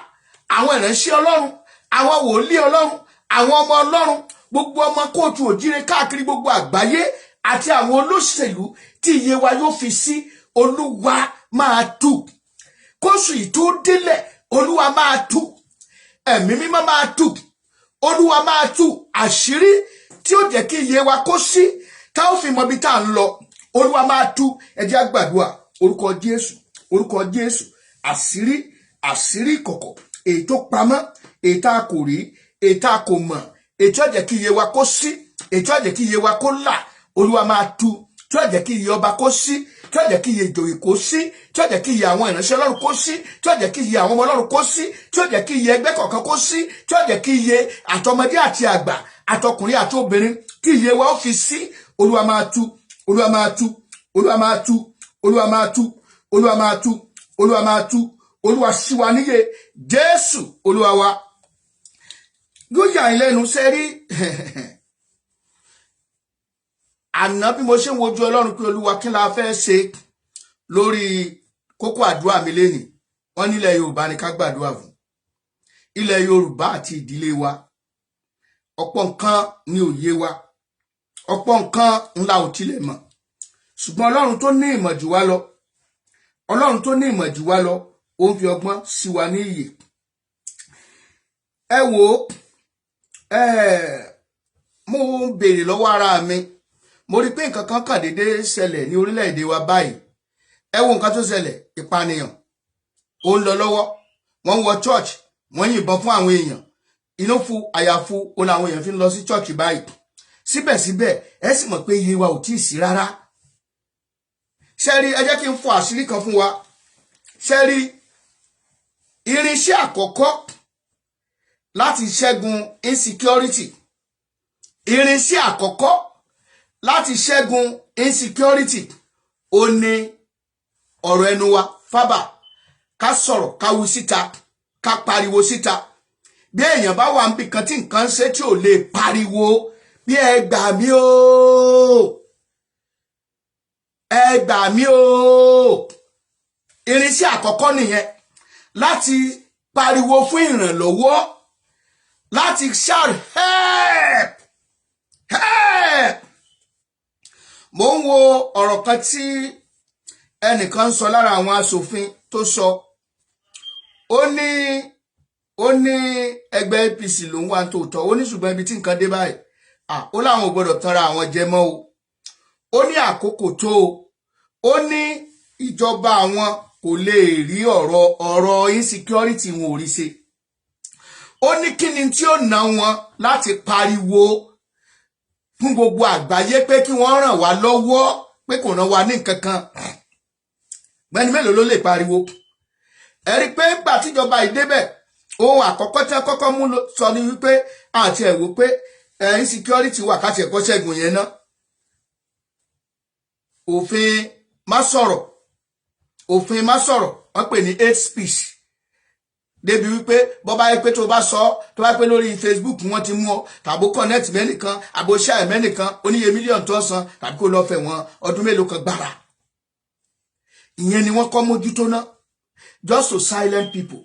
A: àwọn ìránṣẹ́ Ọlọ́run, àwọn wòlíì Ọlọ́run, àwọn ọmọ Ọlọ́run, gbogbo ọmọ kóòtù òjíire káàkiri gbogbo àgbáyé àti àwọn olóṣèlú tí iye wa yóò fi sí. Olúwa máa tú. Kóṣù yìí tó délẹ̀, Olúwa máa tú. Ẹ̀mí mímọ́ máa tú. Olúwa máa tú àṣírí tí ó jẹ́ kí iye wa kó sí, tá ó fi mọ bí tá ń lọ. Olúwa máa tú. Ẹ jẹ́ á gbàdúrà. Orúkọ Jésù, orúkọ Jésù. Àṣírí ìkọ̀kọ̀, èyí tó pamọ́, èyí tá a kò rí, èyí tá a kò mọ̀, èyí tí ó jẹ́ kí iye wa kó sí, èyí tí ó jẹ́ kí iye wa kó là. Olúwa máa tú. Tí ó jẹ́ kí iye ọba kó sí, tí ó jẹ́ kí iye ìjòyè kó sí, tí ó jẹ́ kí iye àwọn ìránṣẹ́ Ọlọ́run kó sí, tí ó jẹ́ kí iye àwọn ọmọ Ọlọ́run kó sí, tí ó jẹ́ kí iye ẹgbẹ́ kọ̀ọ̀kan kó sí, tí ó jẹ́ kí iye àtọmọdé àti àgbà, àtọkùnrin àti obìnrin, kí iye wa ó fi sí. Olúwa máa tú. Olúwa máa tú. Olúwa máa tú. Olúwa máa tú. Olúwa máa tú. Olúwa máa tú. Olúwa ṣí wa níyè. Jésù Olúwa wa. Yóò yà yín lẹ́nu sẹ́rí. Àná bí mo ṣe ń wojú Ọlọ́run pé Olúwa kí la fẹ́ ṣe lórí kókó àdúrà mi lénìí. Wọ́n nílẹ̀ Yorùbá ni ká gbàdúrà fún. Ilẹ̀ Yorùbá àti ìdílé wa. Ọ̀pọ̀ nǹkan ni òye wa. Ọ̀pọ̀ nǹkan ńlá ò tilẹ̀ mọ̀. Ṣùgbọ́n Ọlọ́run tó ní ìmọ̀ jù wá lọ. Ọlọ́run tó ní ìmọ̀ jù wá lọ, ó ń fi ọgbọ́n sí wa ní ìyè. Ẹ wò ó, mo béèrè lọ́wọ́ ara mi. Mo rí pé nǹkan kan kàn dédé ṣẹlẹ̀ ní orílẹ̀-èdè wa báyìí. Ẹ wo nǹkan tó ṣẹlẹ̀, ìpànìyàn ó ń lọ lọ́wọ́. Wọ́n ń wọ church, wọ́n yìnbọn fún àwọn èèyàn. Inú fu àyàfu ó làwọn èèyàn fi ń lọ sí church báyìí. Síbẹ̀síbẹ̀ ẹ sì mọ̀ pé iye wa ò tíì sí rárá. Ṣẹ́rí, ẹ jẹ́ kí n fọ àṣírí kan fún wa. Ṣẹ́rí, irinṣẹ́ àkọ́kọ́ láti ṣẹ́gun insecurity. Irinṣẹ́ àkọ́kọ́ láti ṣẹ́gun insecurity ó ní ọ̀rọ̀ ẹnu wa. Fábà, ká sọ̀rọ̀, ká wí síta, ká pariwo síta. Bí èèyàn bá wà níbi kan tí nǹkan ṣe tí ò lè pariwo, bí ẹ gbà mí o, ẹ gbà mí o. Irinṣẹ́ àkọ́kọ́ nìyẹn, láti pariwo fún ìrànlọ́wọ́, láti shout help, help. Mo ń wo ọ̀rọ̀ kan tí ẹnìkan ń sọ lára àwọn aṣòfin tó sọ. Ó ní ẹgbẹ́ APC ló ń wá tòótọ́. Ó ní ṣùgbọ́n ibi tí nǹkan dé báyìí, ó láwọn ò gbọ́dọ̀ tanra àwọn jẹ mọ́ o. Ó ní àkókò tó o. Ó ní ìjọba àwọn kò lè rí ọ̀rọ̀ insecurity wọn ò rí ṣe. Ó ní kí ni tí ó ná wọn láti pariwo fún gbogbo àgbáyé pé kí wọ́n ràn wá lọ́wọ́, pé kò ràn wá ní nǹkan kan. Gbẹ́ni mélòó ló lè pariwo? Ẹ rí pé nígbà tíjọba ìdébẹ̀, ohun àkọ́kọ́ tí wọ́n kọ́kọ́ mú sọ ni wípé àti ẹ̀ wò pé insecurity wà káti ẹ̀kọ́ ṣẹ́gun yẹn ná. Òfin má sọ̀rọ̀ wọ́n pè ní hate speech. Débi wípé bọ́ bá yẹ pé tó bá sọ, tó bá pé lórí Facebook wọ́n ti mú ọ, tàbí connect mẹ́nìkan, àbò share mẹ́nìkan, oníye mílíọ̀nù tó san, tàbí kó lọ fẹ̀ wọ́n ọdún mélòó kan gbára. Ìyẹn ni wọ́n kọ́ mójútó ná, just to silent people.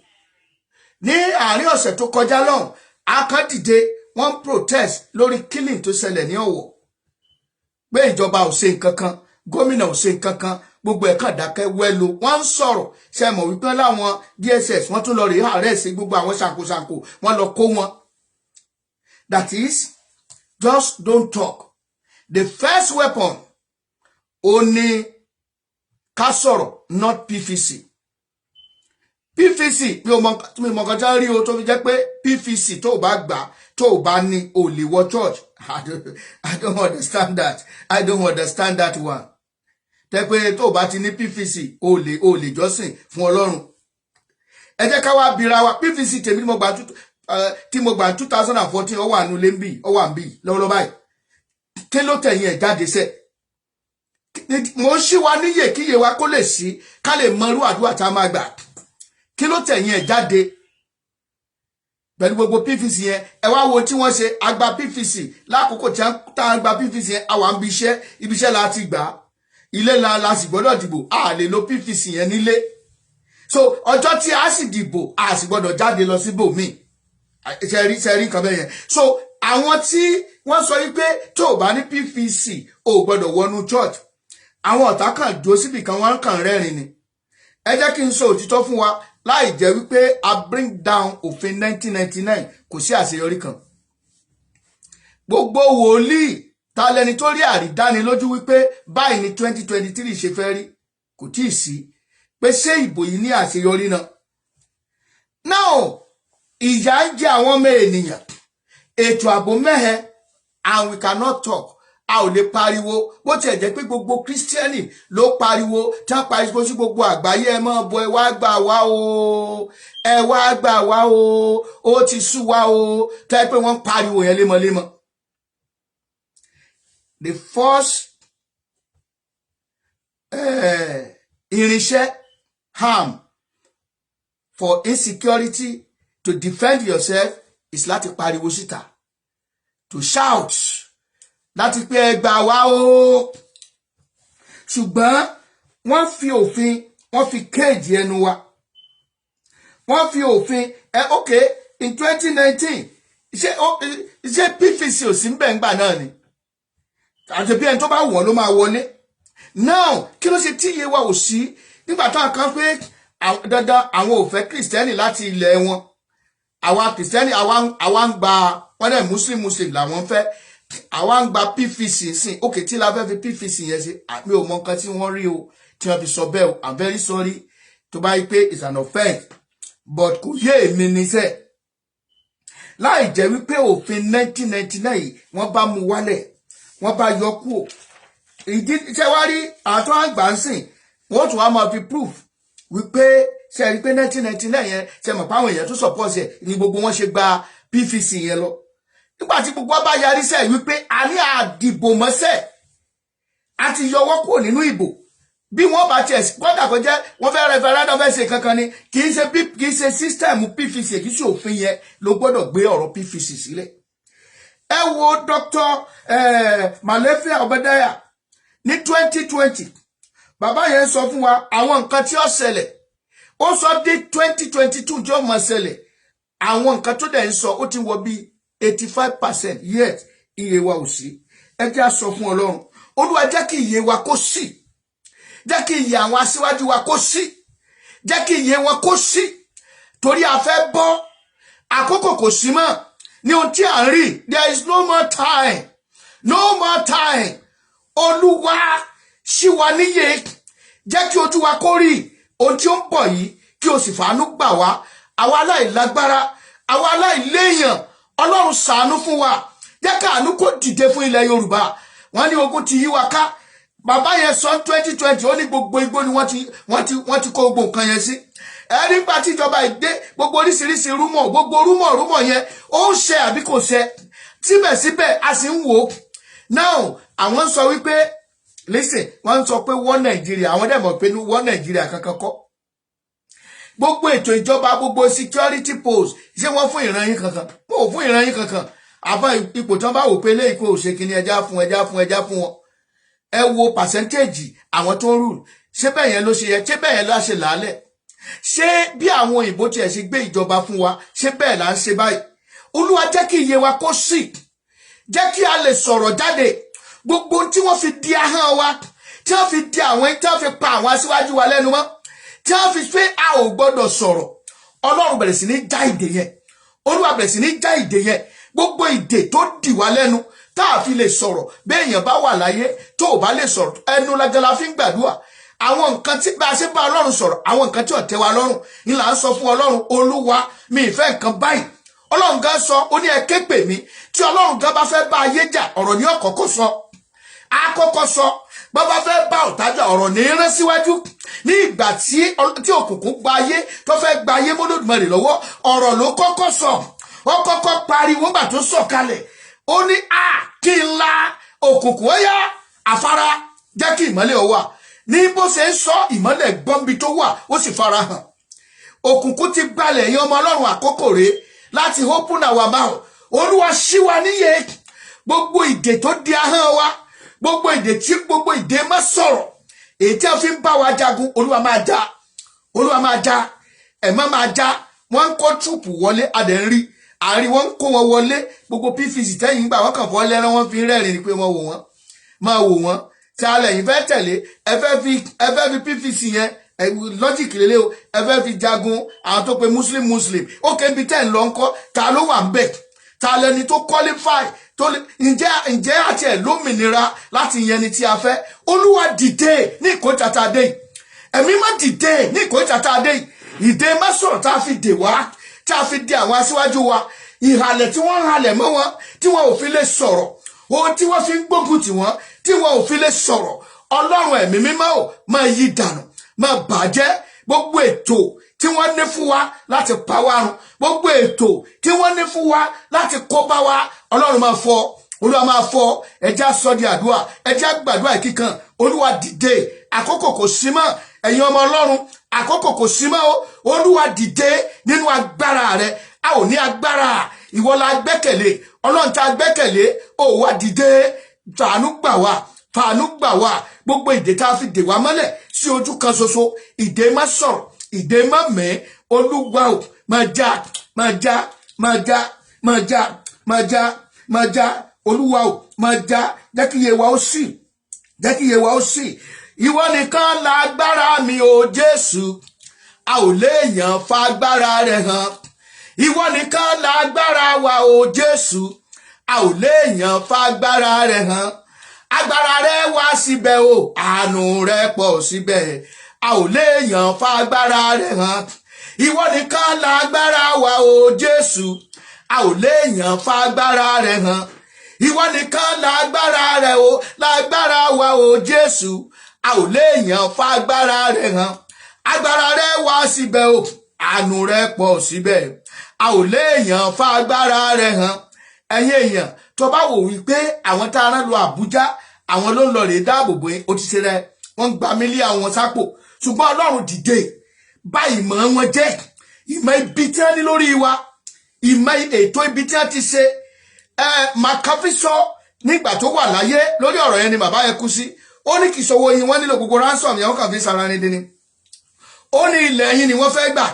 A: Ní àárín ọ̀sẹ̀ tó kọjá lọ́hùn, akán dìde wọ́n protest lórí killing tó ṣẹlẹ̀ ní Ọ̀wọ̀. Pé ìjọba ò ṣe nǹkan kan, gómìnà ò ṣe nǹkan kan, gbogbo ẹ̀kan dákẹ́ wẹ́lo. Wọ́n ń sọ̀rọ̀, ṣe mọ̀ wípé láwọn DSS wọ́n tún lọ rí ààrẹ sí gbogbo àwọn ṣàkóṣàkó, wọ́n lọ kó wọn. That is, just don't talk. The first weapon ó ní ká sọ̀rọ̀, not PVC. PVC bí o mọ̀ kan já rí o tó fi jẹ́ pé PVC tó bá gbà tó bá ní o lè wọ church. I don't understand that. I don't understand that one. Tẹ́ pé tó bá ti ní PVC o lè jọ́sìn fún Ọlọ́run. Ẹ jẹ́ ká wá bira wa. PVC tèmi tí mo gbà 2014 ó wà nínú ilé nbí, ó wà nbí lọ́wọ́lọ́wọ́ báyìí. Kí ló tẹ̀yìn ẹ̀ jáde sẹ́? Mo ń ṣí wa níyè kíyè wa kó lè sí ká lè mọ irú àdúrà tá a máa gbà. Kí ló tẹ̀yìn ẹ̀ jáde pẹ̀lú gbogbo PVC yẹn? Ẹ wá wo tí wọ́n ṣe agba PVC lákòókò tí a gba PVC yẹn, àwa ń bi iṣẹ́, ibi iṣẹ́ la ti gbà. ilé la sì gbọ́dọ̀ dìbò a lè lo PVC yẹn nílé so ọjọ́ tí a sì dìbò a sì gbọ́dọ̀ jáde lọ síbòmíì ṣẹ́rí nǹkan bẹ́ẹ̀ yẹn so àwọn tí wọ́n sọ wípé tó o bá ní PVC o gbọ́dọ̀ wọnú church àwọn ọ̀tá kan dúró síbì kan wọ́n kàn rẹ́rìn ni ẹ jẹ́ kí n sọ òtítọ́ fún wa láì jẹ́ wípé a bring down òfin 1999 kò sí àṣeyọrí kan gbogbo wòlíì ta lẹni tó rí àrídánilójú wípé báyìí ni 2023 ṣe fẹ́ rí kò tíì sí pé ṣé ìbò yìí ní àṣeyọrí náà now ìyà ń jẹ àwọn ọmọ ènìyàn ètò ààbò mẹ́hẹ and we cannot talk a ò lè pariwo bó tiẹ̀ jẹ́ pé gbogbo kírísítẹ́nì ló pariwo tí wọ́n pariwo sí gbogbo àgbáyé ẹ mọ́ bọ ẹ wá gbà wá o ẹ wá gbà wá o ó ti sú wá o tẹ́ pé wọ́n pariwo yẹn lemọ́lemọ́. The first irinṣẹ́ harm for insecurity to defend yourself is láti pariwo síta to shout láti pé ẹ gbà wá o ṣùgbọ́n wọ́n fi òfin wọ́n fi kéèjì ẹnu wa wọ́n fi òfin okay in 2019 ṣé PVC ò sí ń bẹ̀ ń gbà náà ni àti bí ẹni tó bá wọ̀ ló máa wọlé now kí ló ṣe tí iye wa ò sí nígbà táwọn kan pé dandan àwọn ò fẹ́ kìrìsìtẹ́nì láti ilẹ̀ wọn àwa kìrìsìtẹ́nì àwa ń gba wọ́n dẹ̀ muslim làwọn fẹ́ àwa ń gba PVC sìn òkè tí la fẹ́ fi PVC yẹn ṣe àmì ò mọ nǹkan tí wọ́n rí o tí wọ́n fi sọ bẹ́ẹ̀ o I'm very sorry tó bá yí pé it's an offence but kò yé èmi níṣẹ́ láì jẹ́ wípé òfin 1999 yìí wọ́n bá mú wálẹ̀ wọ́n bá yọ kúrò ìdí iṣẹ́ wá rí àtọ́ àgbà ń sìn wọ́n tún wá máa fi proof wípé ṣe rí pé 1999 yẹn ṣe mọ̀ páwọn èèyàn tó support ẹ̀ ní gbogbo wọn ṣe gba PVC yẹn lọ nígbà tí gbogbo bá yarí sẹ́ wípé a ní àdìbò mọ́sẹ̀ a ti yọwọ́ kúrò nínú ìbò bí wọ́n bá tiẹ̀ kọ́dà kó jẹ́ wọ́n fẹ́ referendum fẹ́ ṣe kankan ni kì í ṣe system PVC kì í ṣe òfin yẹn ló gbọ́dọ̀ gbé ọ̀rọ̀ PVC sílẹ̀ ẹ wo Dr. Malefia Obedaya ní 2020 bàbá yẹn sọ fún wa àwọn nǹkan tí ó ṣẹlẹ̀ ó sọ dé 2022 tí ó máa ṣẹlẹ̀ àwọn nǹkan tó dẹ̀ ń sọ ó ti wọ bí 85% yet iye wa ò sí ẹ jẹ́ á sọ fún Ọlọ́run Olúwa jẹ́ kí iye wa kó sí jẹ́ kí iye àwọn aṣíwájú wa kó sí jẹ́ kí iye wọn kó sí torí a fẹ́ bọ́ àkókò kò sí mọ́ ní ohun tí à ń rí there is no more time no more time Olúwa ṣí wa níyè jẹ́ kí ojú wa kó rí ohun tí ó ń bọ̀ yìí kí o sì fàánú gbà wá àwa aláìlágbára àwa aláìléèyàn Ọlọ́run ṣàánú fún wa jẹ́ káàánú kó dìde fún ilẹ̀ Yorùbá wọ́n ní ogun ti yí wa ká bàbá yẹn sọ 2020 ó ní gbogbo igbó ni wọ́n ti kó gbogbo nǹkan yẹn sí ẹ̀rí nípa tí ìjọba ìdé gbogbo oríṣiríṣi rúmọ̀ gbogbo rúmọ̀ yẹn ó ń ṣe àbí kò ṣe síbẹ̀síbẹ̀ a sì ń wò ó now àwọn sọ wípé listen wọ́n sọ pé wọ́n Nàìjíríà àwọn dẹ̀ mọ̀ pé wọ́n Nàìjíríà kankan kọ́ gbogbo ètò ìjọba gbogbo security post ṣé wọ́n fún ìran yín kankan wọn ò fún ìran yín kankan àbá ipò tán bá wò pé lẹ́yìn kó o ṣe kíní ẹja fún wọn ẹ wo percentage àwọn tó ń rule ṣé bẹ́ẹ̀ yẹn ló ṣe yẹ ṣé bẹ́ẹ̀ yẹn ló ṣe làálẹ̀ ṣé bí àwọn òyìnbó tiẹ̀ ṣe gbé ìjọba fún wa ṣé bẹ́ẹ̀ là ń ṣe báyìí Olúwa jẹ́ kí iye wa kó sí jẹ́ kí a lè sọ̀rọ̀ jáde gbogbo tí wọ́n fi di ahọ́n wa tí wọ́n fi di àwọn tí wọ́n fi pa àwọn aṣíwájú wa lẹ́nu mọ́ tí wọ́n fi pé a ò gbọ́dọ̀ sọ̀rọ̀ Ọlọ́run bẹ̀rẹ̀ sí ní já ìdè yẹn Olúwa bẹ̀rẹ̀ sí ní já ìdè yẹn gbogbo ìdè tó dì wá lẹ́nu tá a fi lè sọ̀rọ̀ bẹ́ẹ̀ èèyàn bá wà láyé tó ò bá lè sọ̀rọ̀ ẹnu lájọ́ la fi ń gbàdúrà àwọn nǹkan tí bá a ṣe bá Ọlọ́run sọ̀rọ̀ àwọn nǹkan tí ò tẹ́ wa lọ́rùn ni là ń sọ fún Ọlọ́run Olúwa mi ìfẹ́ nǹkan báyìí Ọlọ́run gan sọ ó ní ẹ ké pè mí tí Ọlọ́run gan bá fẹ́ bá ayé jà ọ̀rọ̀ ní ọ̀kọ̀ọ̀kọ̀ sọ àkọ́kọ́ sọ bàbá fẹ́ bá ọ̀tájà ọ̀rọ̀ ní rán síwájú ní ìgbà tí òkùnkùn gba ayé tó fẹ́ gba ayé mọ́lódùmarè lọ́wọ́ ọ̀rọ̀ ló kọ́kọ́ sọ ó kọ́kọ́ pariwo gbà tó sọ̀ kalẹ̀ ó ní kí n la òkùnkùn ó yá afárá jẹ́ kí ìmọ́lẹ̀ ó wà ní bó ṣe ń sọ ìmọ́lẹ̀ gbọ́nbi tó wà ó sì fara hàn òkùnkùn ti gbalẹ̀ yín ọmọ Ọlọ́run àkókò rèé láti open our mouth Olúwa ṣí wa níyè gbogbo ìdè tó di ahọ́n wa gbogbo ìdè má sọ̀rọ̀ èyí tí a fi ń bá wa jagun Olúwa máa já, Olúwa máa já, ẹ̀mọ́ máa já. Wọ́n ń kó túùpù wọlé adẹ̀ ń rí àárín, wọ́n ń kó wọn wọlé gbogbo PVC tẹ́yìn gbà wọ́n kàn fọ́ lẹ́rán, wọ́n fi ń rẹ́rìn ni pé wọ́n wò wọ́n, máa wò wọ́n tí a lẹ́yìn fẹ́ tẹ̀lé, ẹ fẹ́ fi PVC yẹn lọ́jìkì lélẹ́ o, ẹ fẹ́ fi jagun àwọn tó pe muslim ó kébi tẹ́ ń lọ ńkọ́, ta ló wà ń bẹ̀, ta lẹni tó qualify tó lè, ǹjẹ́ àti ẹ̀ lómìnira láti yẹn ni tí a fẹ́. Olúwa dìde ní ìkórìtà tá a dé yìí, ẹ̀mí má dìde ní ìkórìtà tá a dé yìí, ìdè má sọ̀rọ̀ tá a fi dè wá, tá a fi dè àwọn aṣíwájú wa, ìhàlẹ̀ tí wọ́n ń halẹ̀ mọ́ wọn tí wọn ò fi lè sọ̀rọ̀, ohun tí wọ́n fi ń gbógun tì wọ́n tí wọn ò fi lè sọ̀rọ̀. Ọlọ́run ẹ̀mí mímọ́ ò máa yí dànù, máa bàjẹ́ gbogbo ètò tí wọ́n ní fún wa láti pa wá run, gbogbo ètò tí wọ́n ní fún wa láti kó bá wa, Ọlọ́run máa fọ́, Olúwa máa fọ́. Ẹjẹ́ sọ di àdúrà, ẹjẹ́ gbàdúrà kíkan. Olúwa dìde, àkókò kò sí mọ́, ẹ̀yin ọmọ Ọlọ́run, àkókò kò sí mọ́ o. Olúwa dìde nínú agbára rẹ, a ò ní agbára, ìwọ la gbẹ́kẹ̀lé, Ọlọ́run tá gbẹ́kẹ̀lé, ó wá dìde, fàánú gbà wá, fàánú gbà wá. Gbogbo ìdè tá a fi dè wá mọ́lẹ̀ sí ojú kan ṣoṣo, ìdè má sọ̀rọ̀, ìdè má mẹ́, Olúwa ò máa já, máa já, máa já, máa já, máa já, máa já, Olúwa ò máa já, jẹ́ kí iye wa ó sì, jẹ́ kí iye wa ó sì. Ìwọ nìkan lágbára mi o Jésù, a ò léèyàn fagbára rẹ̀ hàn. Ìwọ nìkan lágbára wa o Jésù, a ò léèyàn fagbára rẹ̀ hàn. Agbára rẹ̀ wá síbẹ̀ o, àánú rẹ̀ pọ̀ síbẹ̀, a ò léèyàn fagbára rẹ̀ hàn. Ìwọ nìkan lágbára wa o Jésù, a ò léèyàn fagbára rẹ̀ hàn. Ìwọ nìkan lágbára rẹ̀ o, lágbára wa o Jésù, a ò léèyàn fagbára rẹ̀ hàn. Agbára rẹ̀ wá síbẹ̀ o, àánú rẹ̀ pọ̀ síbẹ̀, a ò léèyàn fagbára rẹ̀ hàn. Ẹ̀yin èèyàn tó bá wò wípé àwọn tá a rán lọ Àbújá àwọn ló ń lọ rèé dáàbò bò ó ti ṣe rẹ, wọ́n gba mílíọ̀nù wọn sápò, ṣùgbọ́n Ọlọ́run dìde bá ìmọ̀ wọn jẹ́, ìmọ̀ ibi tí wọ́n ní lórí wa, ìmọ̀ ètò ibi tí wọ́n ti ṣe. Màkàfí sọ nígbà tó wà láyé lórí ọ̀rọ̀ yẹn ni bàbá yẹn kú sí, ó ní kì í ṣòwò yín, wọ́n nílò gbogbo ransom yẹn, wọ́n kàn fi sara ní dín ní. Ó ní ilẹ̀ yín ni wọ́n fẹ́ gbà,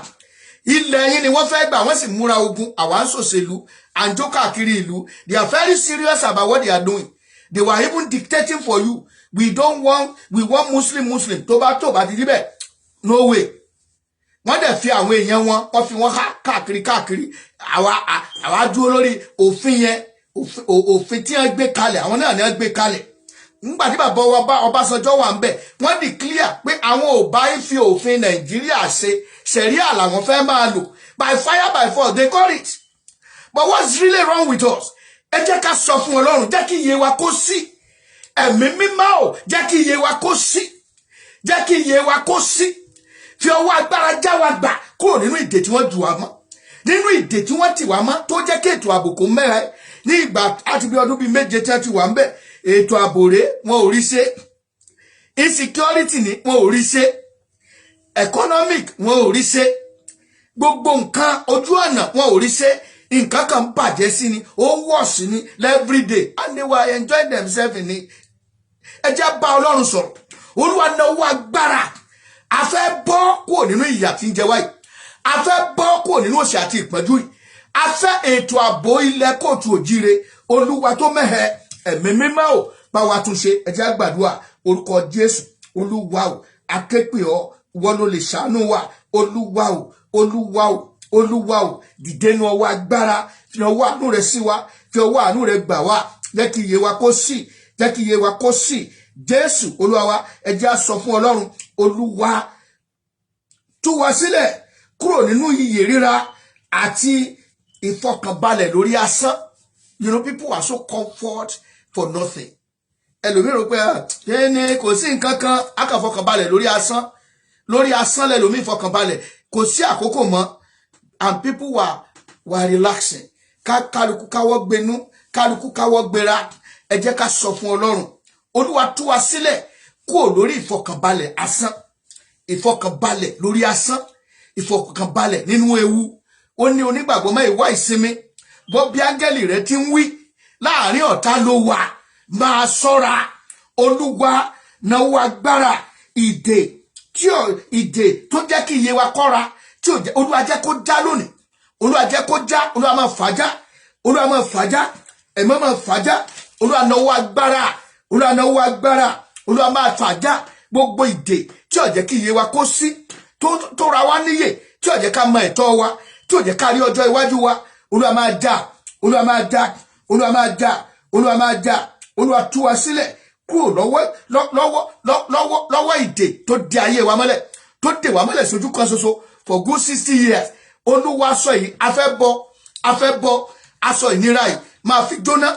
A: ilẹ̀ yín ni wọ́n fẹ́ gbà, wọ́n sì múra ogun, àwa ń ṣòṣèlú, à ń jó káàkiri ìlú. They are very serious about what they are doing. They were even dictating for you. We want Muslim. Tó bá ti díbẹ̀, no way. Wọ́n dẹ̀ fi àwọn èèyàn wọn, wọ́n fi wọ́n káàkiri. Àwa dúró lórí òfin yẹn, òfin tí wọ́n gbé kalẹ̀, àwọn náà ni wọ́n gbé kalẹ̀. Nígbà tí bàbá Ọbásanjọ́ wà ń bẹ̀, wọ́n declare pé àwọn ò bá fi òfin Nàìjíríà ṣe, ṣẹ̀ríà làwọn fẹ́ máa lò. By fire by force, they call it. But what's really wrong with us? Ẹ jẹ́ ká sọ fún Ọlọ́run, jẹ́ kí iye wa kó sí. Ẹ̀mí mímọ́ ò, jẹ́ kí iye wa kó sí. Jẹ́ kí iye wa kó sí. Fi ọwọ́ agbára já wa gbà kúrò nínú ìdè tí wọ́n jù wá mọ́. Nínú ìdè tí wọ́n tì wá mọ́ tó jẹ́ kí ètò ààbò kó mẹ́ra. Ní ìgbà àti bí ọdún bíi 7 tí wọ́n ti wà ń bẹ̀, ètò ààbò rẹ̀ wọn ò rí ṣe. Insecurity ni wọn ò rí ṣe. Economic wọn ò rí ṣe. Gbogbo nǹkan ojú ọ̀nà wọn ò rí ṣe. Nǹkan kan bàjẹ́ sí ni, ó wọ̀ sí ni every day, and they were enjoying themselves in it. Ẹ jẹ́ bá Ọlọ́run sọ̀rọ̀, Olúwa náwó agbára, a fẹ́ bọ́ kúrò nínú ìyà tí ń jẹ wá yìí, a fẹ́ bọ́ kúrò nínú òṣì àti ìpọ́njú yìí, a fẹ́ ètò ààbò ilẹ̀ kóòtù òjíire, Olúwa tó mẹ́hẹ, ẹ̀mí mímọ́ ò bá wa tún ṣe. Ẹ jẹ́ gbàdúrà orúkọ Jésù. Olúwa ò, a ké pè ọ́, ìwọ ló lè ṣàánú wa. Olúwa ò, Olúwa ò, Olúwa ò, dìde nínú ọwọ́ agbára, fi ọwọ́ àánú rẹ sí wa, fi ọwọ́ àánú rẹ gbà wá, jẹ́ kí iye wa kó sí, jẹ́ kí iye wa kó sí. Jésù Olúwa wa, ẹ jẹ́ á sọ fún Ọlọ́run, Olúwa tú wa sílẹ̀ kúrò nínú ìyè ríra àti ìfọkànbalẹ̀ lórí asán. You know, people are so comfort for nothing. Ẹlòmíràn pé ẹni kò sí nǹkan kan, a kàn fọkànbalẹ̀ lórí asán lẹ́lòmí fọkànbalẹ̀, kò sí àkókò mọ́. And people were relaxing. Kálukú káwọ́ gbénú, kálukú káwọ́ gbéra. Ẹ jẹ́ ká sọ fún Ọlọ́run, Olúwa tú wa sílẹ̀ kúrò lórí ìfọkànbalẹ̀ asán, ìfọkànbalẹ̀ lórí asán, ìfọkànbalẹ̀ nínú ewu. Ó ní onígbàgbọ́ máa wá ìsinmi, bọ́ bí áńgẹ́lì rẹ̀ ti ń wí, láàrin ọ̀tá ló wà, máa ṣọ́ra. Olúwa náwó agbára, ìdè ìdè tó jẹ́ kí iye wa kọ́ra tí ò jẹ́ Olúwa jẹ́ kó já lónìí. Olúwa jẹ́ kó já. Olúwa máa fàájá. Olúwa máa fàájá. Ẹ̀mọ́ máa fàájá. Olúwa nawọ́ agbára. Olúwa nawọ́ agbára. Olúwa máa fàájá gbogbo ìdè tí ò jẹ́ kí iye wa kó sí tó ra wá níyè tí ò jẹ́ ká mọ ẹ̀tọ́ wa tí ò jẹ́ ká rí ọjọ́ iwájú wa. Olúwa máa já. Olúwa máa já. Olúwa máa já. Olúwa máa já. Olúwa tú wa sílẹ̀ kúrò lọ́wọ́ ìdè tó di ayé wa mọ́lẹ̀ tó dè wá mọ́lẹ̀ sójú kan ṣoṣo for good 60 years. Olúwa aṣọ yìí a fẹ́ bọ́ aṣọ ìnira yìí máa fi jóná.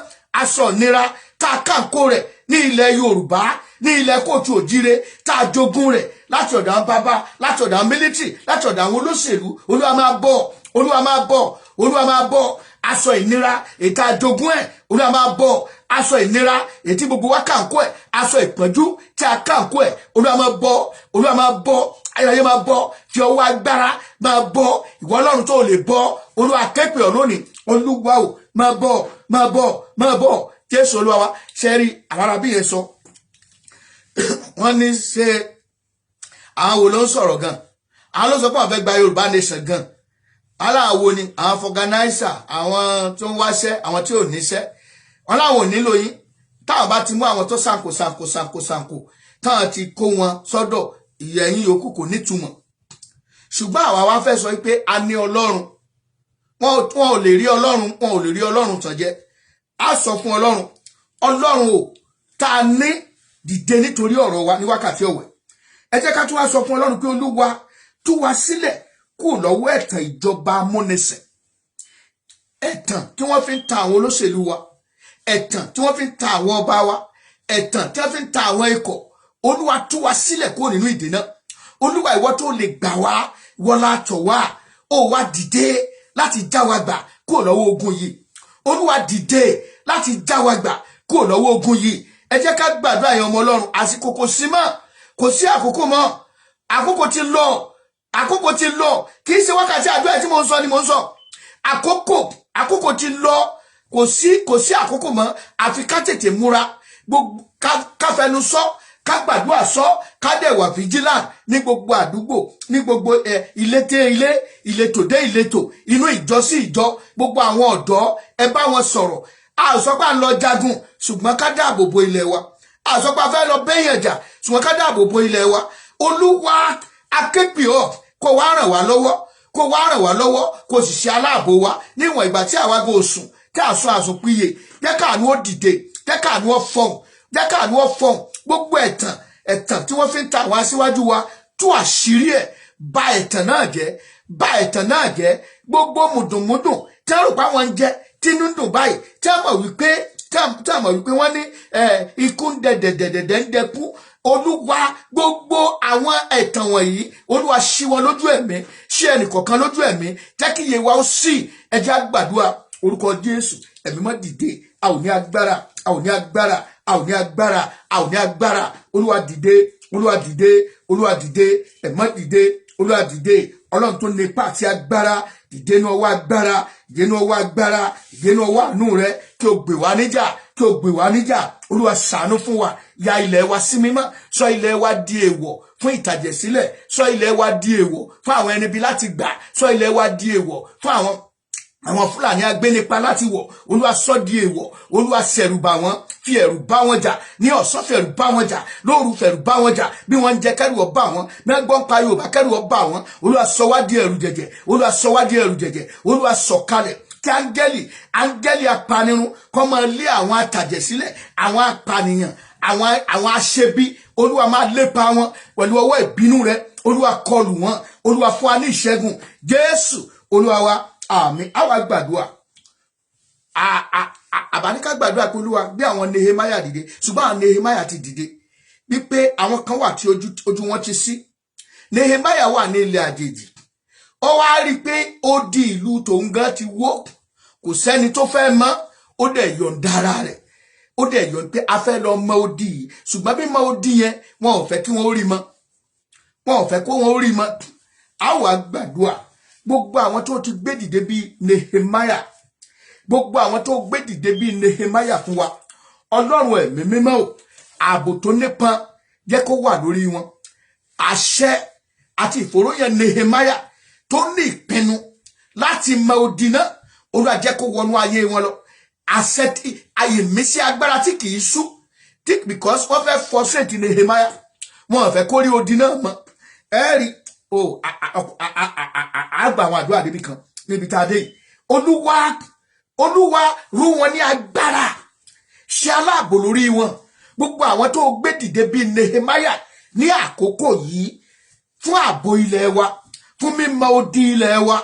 A: Aṣọ ìnira tá a kàǹkó rẹ̀ ní ilẹ̀ Yorùbá ní ilẹ̀ kóòtù òjíire tá a jogún rẹ̀ láti ọ̀dọ̀ àwọn bàbá láti ọ̀dọ̀ àwọn mílítírì láti ọ̀dọ̀ àwọn olóṣèlú. Olúwa máa bọ́. Olúwa máa bọ́. Olúwa máa bọ́ aṣọ ìnira ètò àjogún ẹ̀. Olúwa máa bọ́ aṣọ ìnira ètí gbogbo wa kàǹkó ẹ̀. Aṣọ ìpọ́njú tí a kàǹkó ẹ̀. Olúwa máa bọ́. Olúwa máa bọ́. Ayẹyẹ máa bọ́. Fi ọwọ́ agbára máa bọ́. Ìwọ Ọlọ́run tó lè bọ́. Olúwa képe ọ́ lónìí. Olúwa o máa bọ́. Máa bọ́. Máa bọ́. Jésù Olúwa wa ṣe rí àwọn arábí yẹn sọ. Wọ́n ní ṣe àwọn wo ló ń sọ̀rọ̀ gan. Àwọn ló sọ pé àwọn fẹ́ gba Yorùbá nation gan. Aláwo ni àwọn fọganáísà àwọn tó ń wáṣẹ́ àwọn tí ò níṣẹ́. Wọ́n láwọn ò nílò yín. Táwọn bá ti mú àwọn tó sànkò táwọn ti kó wọn sọ́dọ̀ ìyẹ̀yìn yòókù kò nítumọ̀. Ṣùgbọ́n àwa wá fẹ́ sọ pé a ní Ọlọ́run. Wọn ò lè rí Ọlọ́run. Wọn ò lè rí Ọlọ́run tàn jẹ. A sọ fún Ọlọ́run. Ọlọ́run o tá a ní dìde nítorí ọ̀rọ̀ wa ní wákàtí ọ̀wẹ̀. Ẹ jẹ́ ká tún wá sọ fún Ọlọ́run pé Olúwa tú wa sílẹ̀ kúrò lọ́wọ́ ẹ̀tàn ìjọba amúnisìn. Ẹ̀tàn tí wọ́n fi ń ta àwọn olóṣèlú wa. Ẹ̀tàn tí wọ́n fi ń ta àwọn ọba wa. Ẹ̀tàn tí wọ́n fi ń ta àwọn ikọ̀. Olúwa tú wa sílẹ̀ kúrò nínú ìdè náà. Olúwa ìwọ tó lè gbà wá ìwọ la tọ̀ wá. Ó wá dìde láti já wa gbà kúrò lọ́wọ́ ogun yìí. Olúwa dìde láti já wa gbà kúrò lọ́wọ́ ogun yìí. Ẹ jẹ́ ká gbàdúrà yẹn ọmọ Ọlọ́run. Àsìkò kò sí mọ́. Kò sí àkókò mọ́. Àkókò ti lọ. Àkókò ti lọ. Kì í ṣe wákàtí àdúrà tí mo ń sọ ni mo ń sọ. Àkókò ti lọ. Kò sí àkókò mọ́. Àfi ká tètè múra. Ká fẹnu sọ. Ká gbàdúrà sọ. Ká dẹ̀ wà vigilant ní gbogbo àdúgbò ní gbogbo ìletò ilé ìletò dé ìletò inú ìjọ sí ìjọ. Gbogbo àwọn ọ̀dọ́ ẹ bá wọn sọ̀rọ̀. A sọ pé à ń lọ jagun ṣùgbọ́n ká dáàbò bo ilẹ̀ wa. A sọ pé a fẹ́ lọ bẹ́yàn jà ṣùgbọ́n ká dáàbò bo ilẹ̀ wa. Olúwa akéèpì ọ́ kó wá ràn wá lọ́wọ́. Kó wá ràn wá lọ́wọ́ kó sì ṣe aláàbò wa níwọ̀n ìgbà tí àwa go sùn tí àsọ àsùnpìyè. Jẹ́ káàánú ó dìde. Jẹ́ káàánú ó fọhùn. Jẹ́ káàánú ó fọhùn. Gbogbo ẹ̀tàn tí wọ́n fi ń ta àwọn aṣíwájú wa tú àṣírí ẹ̀. Bà ẹ̀tàn náà jẹ́. Bà ẹ̀tàn náà jẹ́. Gbogbo mùdùnmúdùn tí wọ́n rò pé àwọn ń jẹ tínú dùn báyìí tí a mọ̀ wípé wọ́n ní ikú ń dẹ̀dẹ̀dẹ̀dẹ̀ ń dẹkú. Olúwa gbogbo àwọn ẹ̀tàn wọ̀nyí Olúwa ṣí wọn lójú ẹ̀mí. Ṣí ẹnìkọ̀ọ̀kan lójú ẹ̀mí. Jẹ́ kí iye wa ó ṣí. Ẹ jẹ́ á gbàdúrà orúkọ Jésù. Ẹ̀mí mọ́ dìde. A ò ní agbára. A ò ní agbára. A ò ní agbára. A ò ní agbára. Olúwa dìde. Olúwa dìde. Olúwa dìde. Ẹ̀mí mọ́ dìde. Olúwa dìde. Ọlọ́run tó ní ipá àti agbára. Dìde ní ọwọ́ agbára. Dìde ní ọwọ́ agbára. Dìde ní ọwọ́ àánú rẹ kí o gbè wá níjà. Kí o gbè wá níjà. Olúwa ṣàánú fún wa. Ya ilẹ̀ wa sí mímọ́. Sọ ilẹ̀ wa di èèwọ̀ fún ìtàjẹ̀sílẹ̀. Sọ ilẹ̀ wa di èèwọ̀ fún àwọn ẹni bí láti gbà. Sọ ilẹ̀ wa di èèwọ̀ fún àwọn Fúlàní agbénipa láti wọ̀. Olúwa sọ di èèwọ̀. Olúwa ṣẹ̀rù bà wọ́n. Fi ẹ̀rù bá wọn jà. Ní ọ̀sán fẹ̀rù bá wọn jà. Lóru fẹ̀rù bá wọn jà. Bí wọ́n ń jẹ kẹ́rù ó bá wọn. Mẹ́gbọ́n pa Yorùbá kẹ́rù ó bá wọn. Olúwa sọ wá di ẹ̀rù jẹ̀jẹ̀. Olúwa sọ wá di ẹ̀rù jẹ̀jẹ̀. Olúwa sọ̀kalẹ̀ kí áńgẹ́lì apanirun kó máa lé àwọn àtàjẹ̀sílẹ̀ àwọn apànìyàn àwọn aṣebi. Olúwa máa lépa wọn pẹ̀lú ọwọ́ ìbínú rẹ. Olúwa kọlù wọn. Olúwa fún wa ní ìṣẹ́gun. Jésù Olúwa wa. Àmín. Àwa gbàdúrà. Àbáníká gbàdúrà pé Olúwa bí àwọn Nehemiah dìde. Ṣùgbọ́n àwọn Nehemiah ti dìde. Wípé àwọn kan wà tí ojú wọn ti ṣí. Nehemiah wà ní ilẹ̀ àjèjì. Ó wá rí pé ó di ìlú tòun gan ti wó. Kò sẹ́ni tó fẹ́ mọ̀. Ó dẹ̀ yọ̀ǹda ara rẹ̀. Ó dẹ̀ yọ̀ǹda pé a fẹ́ lọ mọ odi yìí. Ṣùgbọ́n bí mọ odi yẹn wọn ò fẹ́ kí wọ́n rí mọ́. Wọn ò fẹ́ kó wọ́n rí mọ́. Àwa gbàdúrà. Gbogbo àwọn tó ti gbé dìde bí Nehemiah. Gbogbo àwọn tó gbé dìde bí Nehemiah fún wa. Ọlọ́run ẹ̀mí mímọ́ o. Ààbò tó nípọn jẹ́ kó wà lórí wọn. àṣẹ àti ìfòròyàn Nehemiah tó ní ìpinnu láti mọ odi náà, Olúwa jẹ́ kó wọnú ayé wọn lọ. Àṣẹ ayé mi sí agbára tí kì í sú, because wọ́n fẹ́ frustrate Nehemiah, wọ́n fẹ́ kó rí odi náà mọ́. Ẹ rí àgbà àwọn àdúrà débi kan níbi tá a dé yìí. Olúwa rú wọn ní agbára, ṣe aláàbò lórí wọn. Gbogbo àwọn tó gbé dìde bíi Nehemiah ní àkókò yìí fún ààbò ilẹ̀ wa, fún mímọ odi ilẹ̀ wa,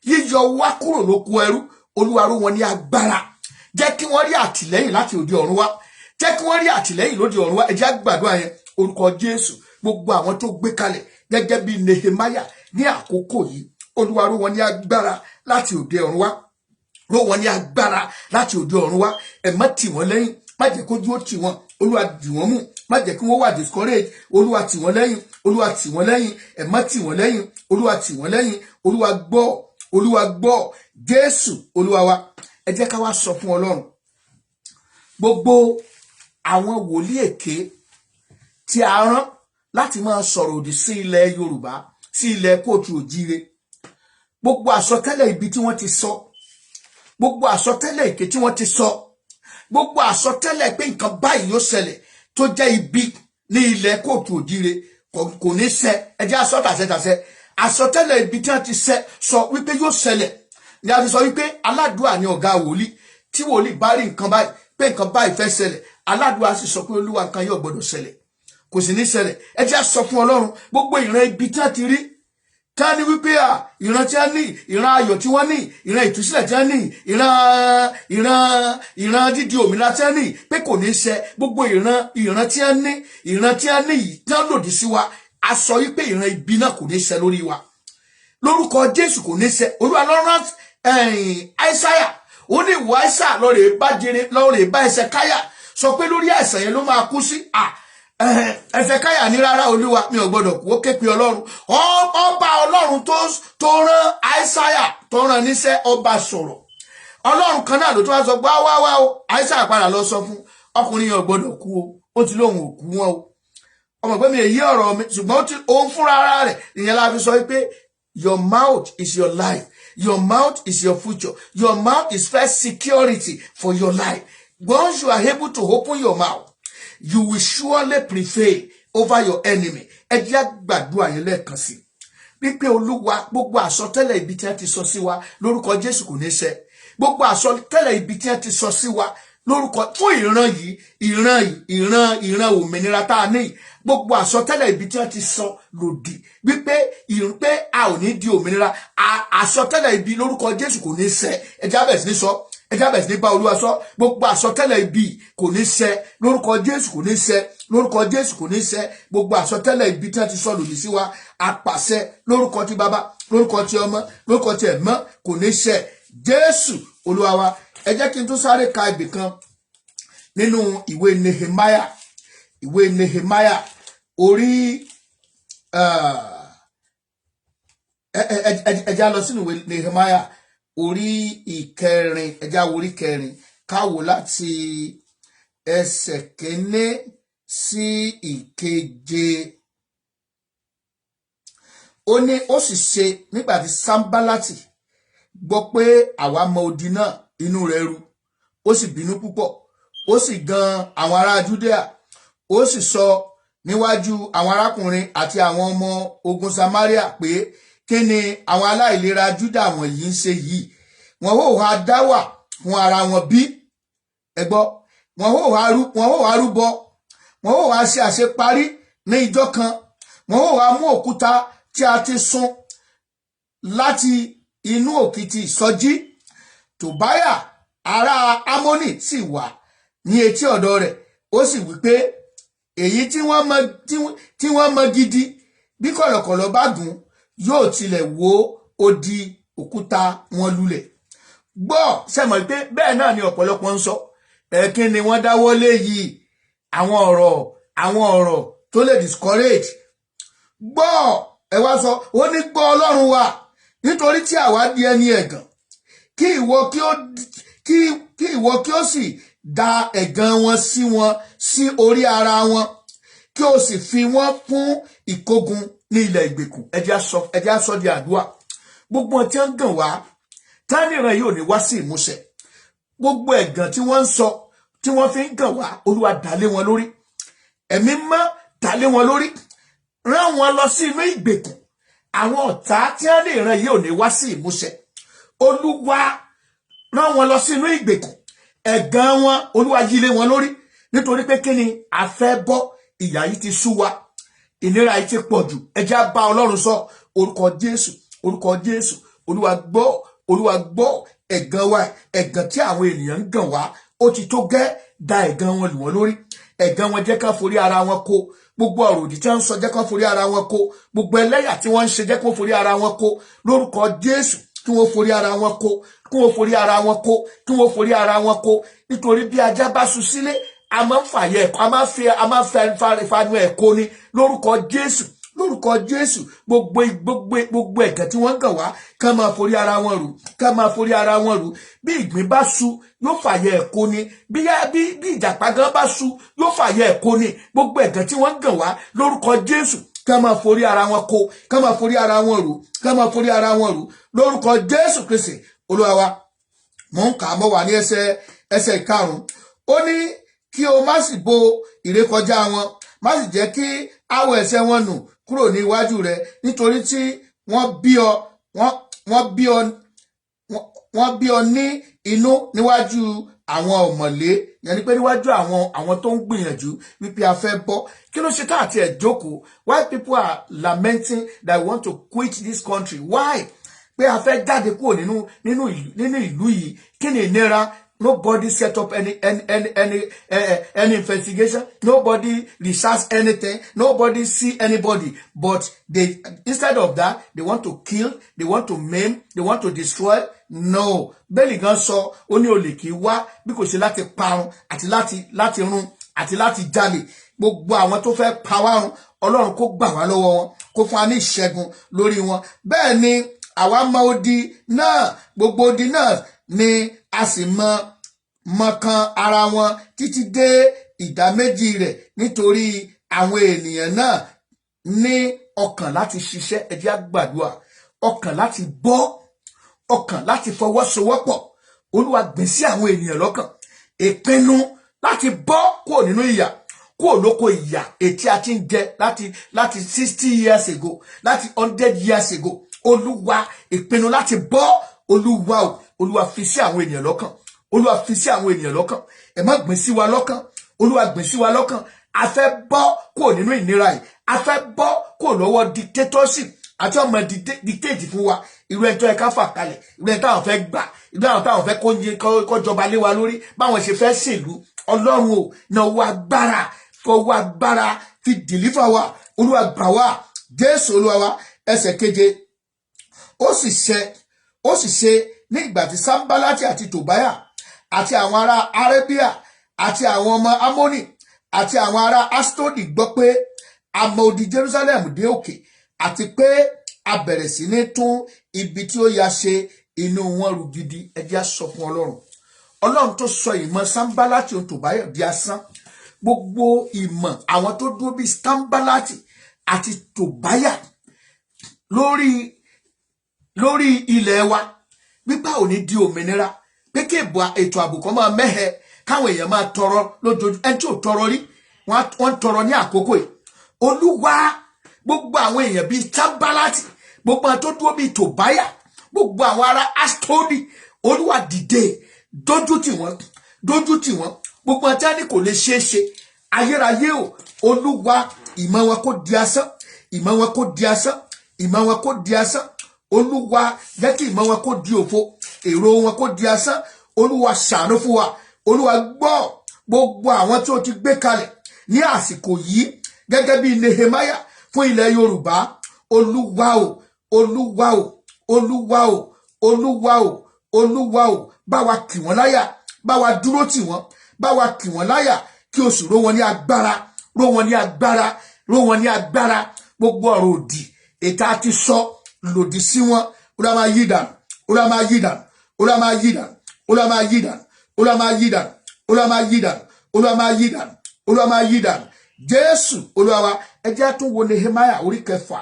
A: yíyọ wá kúrò lóko ẹrú, Olúwa rú wọn ní agbára. Jẹ́ kí wọ́n rí àtìlẹ́yìn láti òde ọ̀run wá. Jẹ́ kí wọ́n rí àtìlẹ́yìn lóde ọ̀run wá. Ẹ jẹ́ á gbàdúrà yẹn, orúkọ Jésù. Gbogbo àwọn tó gbé kalẹ̀ gẹ́gẹ́ bí Nehemiah ní àkókò yìí, Olúwa rú wọn ní agbára láti òde ọ̀run wá. Rú wọn ní agbára láti òde ọ̀run wá. Ẹ má tì wọ́n lẹ́yìn, má jẹ́ kójú ó tì wọ́n. Olúwa dì wọ́n mú, má jẹ́ kí wọ́n wà discourage. Olúwa tì wọ́n lẹ́yìn, Olúwa tì wọ́n lẹ́yìn. Ẹ má tì wọ́n lẹ́yìn, Olúwa tì wọ́n lẹ́yìn. Olúwa gbọ́, Olúwa gbọ́. Jésù Olúwa wa. Ẹ jẹ́ ká wá sọ fún Ọlọ́run, gbogbo àwọn wòlíì èké tí a rán láti máa sọ̀rọ̀ òdì sí ilẹ̀ Yorùbá, sí ilẹ̀ kóòtù òjíire, gbogbo àsọtẹ́lẹ̀ ibi tí wọ́n ti sọ, gbogbo àsọtẹ́lẹ̀ èké tí wọ́n ti sọ, gbogbo àsọtẹ́lẹ̀ pé nǹkan báyìí yóò ṣẹlẹ̀ tó jẹ́ ibi ní ilẹ̀ kóòtù òjíire kò ní ṣẹ. Ẹ jẹ́ àsọ tàṣẹtàṣẹ. Àsọtẹ́lẹ̀ ibi tí wọ́n ti sọ wípé yóò ṣẹlẹ̀ ni a ti sọ wípé aládùúà ni ọ̀gá wòlíì. Tí wòlíì bá rí nǹkan báyìí pé nǹkan báyìí fẹ́ ṣẹlẹ̀, aládùúà sì sọ pé Olúwa nǹkan yóò gbọdọ̀ ṣẹlẹ̀, kò sì ní ṣẹlẹ̀. Ẹ jẹ́ sọ fún Ọlọ́run gbogbo ìran ibi tí wọ́n ti rí, tá ní wípé ìran tí wọ́n ní, ìran ayọ̀ tí wọ́n ní, ìran ìtúsílẹ̀ tí wọ́n ní, ìran dídi òmìnira tí wọ́n ní pé kò ní ṣẹ. Gbogbo ìran tí wọ́n ní, ìran tí wọ́n ní yìí tí wọ́n lòdì sí wa, a sọ wípé ìran ibi náà kò ní ṣẹ lórí wa. Lórúkọ Jésù kò ní ṣẹ. Olúwa ló rán Aísáyà, ó ní ìwọ Aísáyà lọ́ọ̀rẹ́ bá Ẹsẹkáyà sọ pé lórí àìsàn yẹn ló máa kú sí. Ẹsẹkáyà ní rárá Olúwa, mi ò gbọdọ̀ kú. Ó ké pe Ọlọ́run, ọba Ọlọ́run tó rán Aísáyà, tó rán níṣẹ́, ọba sọ̀rọ̀. Ọlọ́run kan náà ló tún wá sọ pé wá o, Aísáyà padà lọ sọ fún ọkùnrin yẹn ò gbọdọ̀ kú o, ó ti lóhun ò kú wọn o. Ọmọ pé mi èyí ọ̀rọ̀ mi, ṣùgbọ́n òun fúnra ara rẹ̀ ìyẹn la fi sọ pé your mouth is your life. Your mouth is your future. Your mouth is first security for your life. Once you are able to open your mouth, you will surely prevail over your enemy. Ẹ jẹ́ gbàdúrà yẹn lẹ́ẹ̀kan sí. Wípé Olúwa, gbogbo àsọtẹ́lẹ̀ ibi tí wọ́n ti sọ sí wa lórúkọ Jésù kò ní ṣẹ. Gbogbo àsọtẹ́lẹ̀ ibi tí wọ́n ti sọ sí wa lórúkọ fún ìran yìí, ìran òmìnira tá a ní. Gbogbo àsọtẹ́lẹ̀ ibi tí wọ́n ti sọ lòdì wípé a ò ní di òmìnira, àsọtẹ́lẹ̀ ibi lórúkọ Jésù kò ní ṣẹ. Ẹ jẹ́ bẹ̀rẹ̀ sí ní sọ, ẹ jẹ́ bẹ̀rẹ̀ sí ní bá Olúwa sọ. Gbogbo àsọtẹ́lẹ̀ ibi kò ní ṣẹ, lórúkọ Jésù kò ní ṣẹ, lórúkọ Jésù kò ní ṣẹ. Gbogbo àsọtẹ́lẹ̀ ibi tí wọ́n ti sọ lòdì sí wa, apàṣẹ lórúkọ ti Baba, lórúkọ ti Ọmọ, lórúkọ ti Ẹ̀mọ́, kò ní ṣẹ. Jésù Olúwa wa. Ẹ jẹ́ kí n tún sáré ka ibì kan nínú ìwé Nehemiah orí ẹjá lọ sínú ìwé Nehemiah orí ìkẹrin, ẹjá wo orí kẹrin, káwò láti ẹsẹ̀ kìíní sí ìkeje. Ó ní ó sì ṣe nígbà tí Sanbalati gbọ́ pé àwa mọ odi náà, inú rẹ̀ ru, ó sì bínú púpọ̀, ó sì gan àwọn ará Judea, ó sì sọ níwájú àwọn arákùnrin àti àwọn ọmọ ogun Samaria pé kí ni àwọn aláìlera Juda wọ̀nyí ń ṣe yìí? Wọn ó wá dá wà fún ara wọn bí? Ẹ gbọ́, wọn ó wá rúbọ, wọn ó wá ṣe àṣeparí ní ìjọ kan, wọn ó wá mú òkúta tí a ti sun láti inú òkìtì ìsọjí. Tòbáyà ará Amoni sì wà ní etí ọ̀dọ̀ rẹ̀, ó sì wí pé èyí tí wọ́n mọ gidi bí kọ̀lọ̀kọ̀lọ̀ bá gùn yóò tilẹ̀ wó odi òkúta wọn lulẹ̀. Gbọ́ sẹ́mọ̀ pé bẹ́ẹ̀ náà ni ọ̀pọ̀lọpọ̀ ń sọ, ẹ̀kín ni wọ́n dáwọ́ lé yìí, àwọn ọ̀rọ̀ tó lè discourage. Gbọ́ ẹ wá sọ, ó ní gbọ́ Ọlọ́run wa, nítorí tí àwa di ẹni ẹ̀gàn, kí ìwọ kí ó sì da ẹ̀gàn wọn sí orí ara wọn, kí o sì fi wọ́n fún ìkógun ní ilẹ̀ ìgbèkùn. Ẹ jẹ́ á sọ di àdúrà. Gbogbo tí wọ́n gàn wá táníran yóò ní wá sí ìmúṣẹ. Gbogbo ẹ̀gàn tí wọ́n ń sọ tí wọ́n fi ń gàn wá, Olúwa dálé wọn lórí. Ẹ̀mí mọ́ dálé wọn lórí. Rán wọn lọ sí inú ìgbèkùn. Àwọn ọ̀tá tí wọ́n lè ràn yóò ní wá sí ìmúṣẹ. Olúwa rán wọn lọ sí inú ìgbèkùn. Ẹ̀gàn wọn Olúwa yí lé wọn lórí. Nítorí pé kíni a fẹ́ bọ́, ìyà yìí ti sú wa, ìnira yìí ti pọ̀ jù. Ẹ jẹ́ á bá Ọlọ́run sọ orúkọ Jésù, orúkọ Jésù. Olúwa gbọ́, Olúwa gbọ́ ẹ̀gàn wa, ẹ̀gàn tí àwọn ènìyàn ń gàn wá. Ó ti tó gẹ́, da ẹ̀gàn wọn lù wọ́n lórí. Ẹ̀gàn wọn jẹ́ ká forí ara wọn kó. Gbogbo ọ̀rọ̀ òdì tí wọ́n ń sọ jẹ́ ká forí ara wọn kó. Gbogbo ẹlẹ́yà tí wọ́n ń ṣe jẹ́ kó forí ara wọn kó. Lórúkọ Jésù kí wọ́n forí ara wọn kó, kí wọ́n forí ara wọn kó, kí wọ́n forí ara wọn kó. Nítorí bí ajá bá sú sílé, a máa ń fàyẹ ẹ̀kọ́, a máa ń fanu ẹ̀kọ́ ni. Lórúkọ Jésù, lórúkọ Jésù, gbogbo ẹ̀gàn tí wọ́n ń gàn wá, ká máa forí ara wọn rù, ká máa forí ara wọn rù. Bí ìgbín bá sú, yóò fàyẹ ẹ̀kọ́ ni. Bí ìjàpá gan bá sú, yóò fàyẹ ẹ̀kọ́ ni. Gbogbo ẹ̀gàn tí wọ́n ń gàn wá, lórúkọ Jésù, ká máa forí ara wọn kó, ká máa forí ara wọn rù, ká máa forí ara wọn rù. Lórúkọ Jésù Kristi Olúwa wa. Mò ń kà á mọ́ wà ní ẹsẹ̀ 5. Ó ní kí o má sì bo ìrékọjá wọn, má sì jẹ́ kí àwọ̀ ẹ̀ṣẹ̀ wọn nù kúrò ní iwájú rẹ, nítorí tí wọ́n bí ọ ní inú níwájú àwọn ọ̀mọ̀lé. Yẹn ni pé níwájú àwọn tó ń gbìyànjú wípé a fẹ́ bọ́. Kí ló ṣe káàtì ẹ̀ jókòó? Why people are lamenting that we want to quit this country? Why? Pé a fẹ́ jáde kúrò nínú ìlú yìí. Kí ni ìnira? Nobody set up any investigation. Nobody research anything. Nobody see anybody. But instead of that, they want to kill. They want to maim. They want to destroy. No. Bẹ́ẹ̀ni gan sọ, ó ní olè kì í wá bí kò ṣe láti parun àti láti run àti láti jalè. Gbogbo àwọn tó fẹ́ pa wá run, Ọlọ́run kó gbà wá lọ́wọ́ wọn, kó fún wa ní ìṣẹ́gun lórí wọn. Bẹ́ẹ̀ ni àwa mọ odi náà, gbogbo odi náà ni a sì mọ̀kan ara wọn títí dé ìdá méjì rẹ̀, nítorí àwọn ènìyàn náà ní ọkàn láti ṣiṣẹ́. Ẹ jẹ́ á gbàdúrà. Ọkàn láti bọ́, ọkàn láti fọwọ́sowọ́pọ̀. Olúwa gbìn sí àwọn ènìyàn lọ́kàn ìpinnu láti bọ́ kúrò nínú ìyà, kúrò lóko ìyà ètí a ti ń jẹ láti 60 years ago, láti 100 years ago. Olúwa ìpinnu láti bọ́. Olúwa fi sí àwọn ènìyàn lọ́kàn. Olúwa fi sí àwọn ènìyàn lọ́kàn. Ẹ má gbìn sí wa lọ́kàn. Olúwa gbìn sí wa lọ́kàn. A fẹ́ bọ́ kúrò nínú ìnira yìí. A fẹ́ bọ́ kúrò lọ́wọ́ dictatorship àti ọmọ dictate fún wa. Irú ẹjọ́ ẹ̀ka fà kalẹ̀, irú ẹjọ́ táwọn fẹ́ gbà, irú àwọn táwọn fẹ́ kó jọba lé wa lórí, báwọn ṣe fẹ́ ṣèlú. Ọlọ́run ò náà wá agbára, fọwọ́ agbára fi deliver wa. Olúwa gbà wá. Jésù Olúwa wa. Ẹsẹ̀ 7. Ó sì ṣe ní ìgbà tí Sanbalati àti Tòbáyà àti àwọn ará Arabia àti àwọn ọmọ Amoni àti àwọn ará Ashdodi gbọ́ pé a mọ odi Jerusalem dé òkè, àti pé a bẹ̀rẹ̀ sí ní tún ibi tí ó ya ṣe, inú wọn rú gidi. Ẹ jẹ́ á sọ fún Ọlọ́run tó sọ ìmọ̀ Sanbalati àti Tòbáyà di asán. Gbogbo ìmọ̀ àwọn tó dúró bí Sanbalati àti Tòbáyà lórí ilẹ̀ wa, gbígbà ò ní di òmìnira, pé kí ètò ààbò kan máa mẹ́hẹ, káwọn èèyàn máa tọrọ lójoojúmọ́. Ẹni tí ò tọrọ rí, wọ́n ń tọrọ ní àkókò yìí. Olúwa, gbogbo àwọn èèyàn bíi Sanbalati, gbogbo àwọn tó dúró bíi Tòbáyà, gbogbo àwọn ará Ashdodi, Olúwa dìde, dójú tì wọ́n. Gbogbo àwọn tí wọ́n ní kò lè ṣeé ṣe, ayérayé o, Olúwa, ìmọ̀ wọn kó di asán, ìmọ̀ wọn kó di asán, ìmọ̀ wọn kó di asán. Olúwa, jẹ́ kí ìmọ̀ wọn kó di òfo, èrò wọn kó di asán. Olúwa ṣàánú fún wa. Olúwa gbọ́ gbogbo àwọn tí ó ti gbé kalẹ̀ ní àsìkò yìí gẹ́gẹ́ bí Nehemiah fún ilẹ̀ Yorùbá. Olúwa o, Olúwa o, Olúwa o, Olúwa o, Olúwa o, bá wa kì wọ́n láyà, bá wa dúró tì wọ́n, bá wa kì wọ́n láyà, kí o sì ró wọn ní agbára, ró wọn ní agbára, ró wọn ní agbára. Gbogbo ọ̀rọ̀ òdì ètà ti sọ lòdì sí wọn, Olúwa máa yí dànù, Olúwa máa yí dànù, Olúwa máa yí dànù, Olúwa máa yí dànù, Olúwa máa yí dànù, Olúwa máa yí dànù, Olúwa máa yí dànù, Olúwa máa yí dànù. Jésù Olúwa wa. Ẹ jẹ́ tún wo Nehemiah orí 6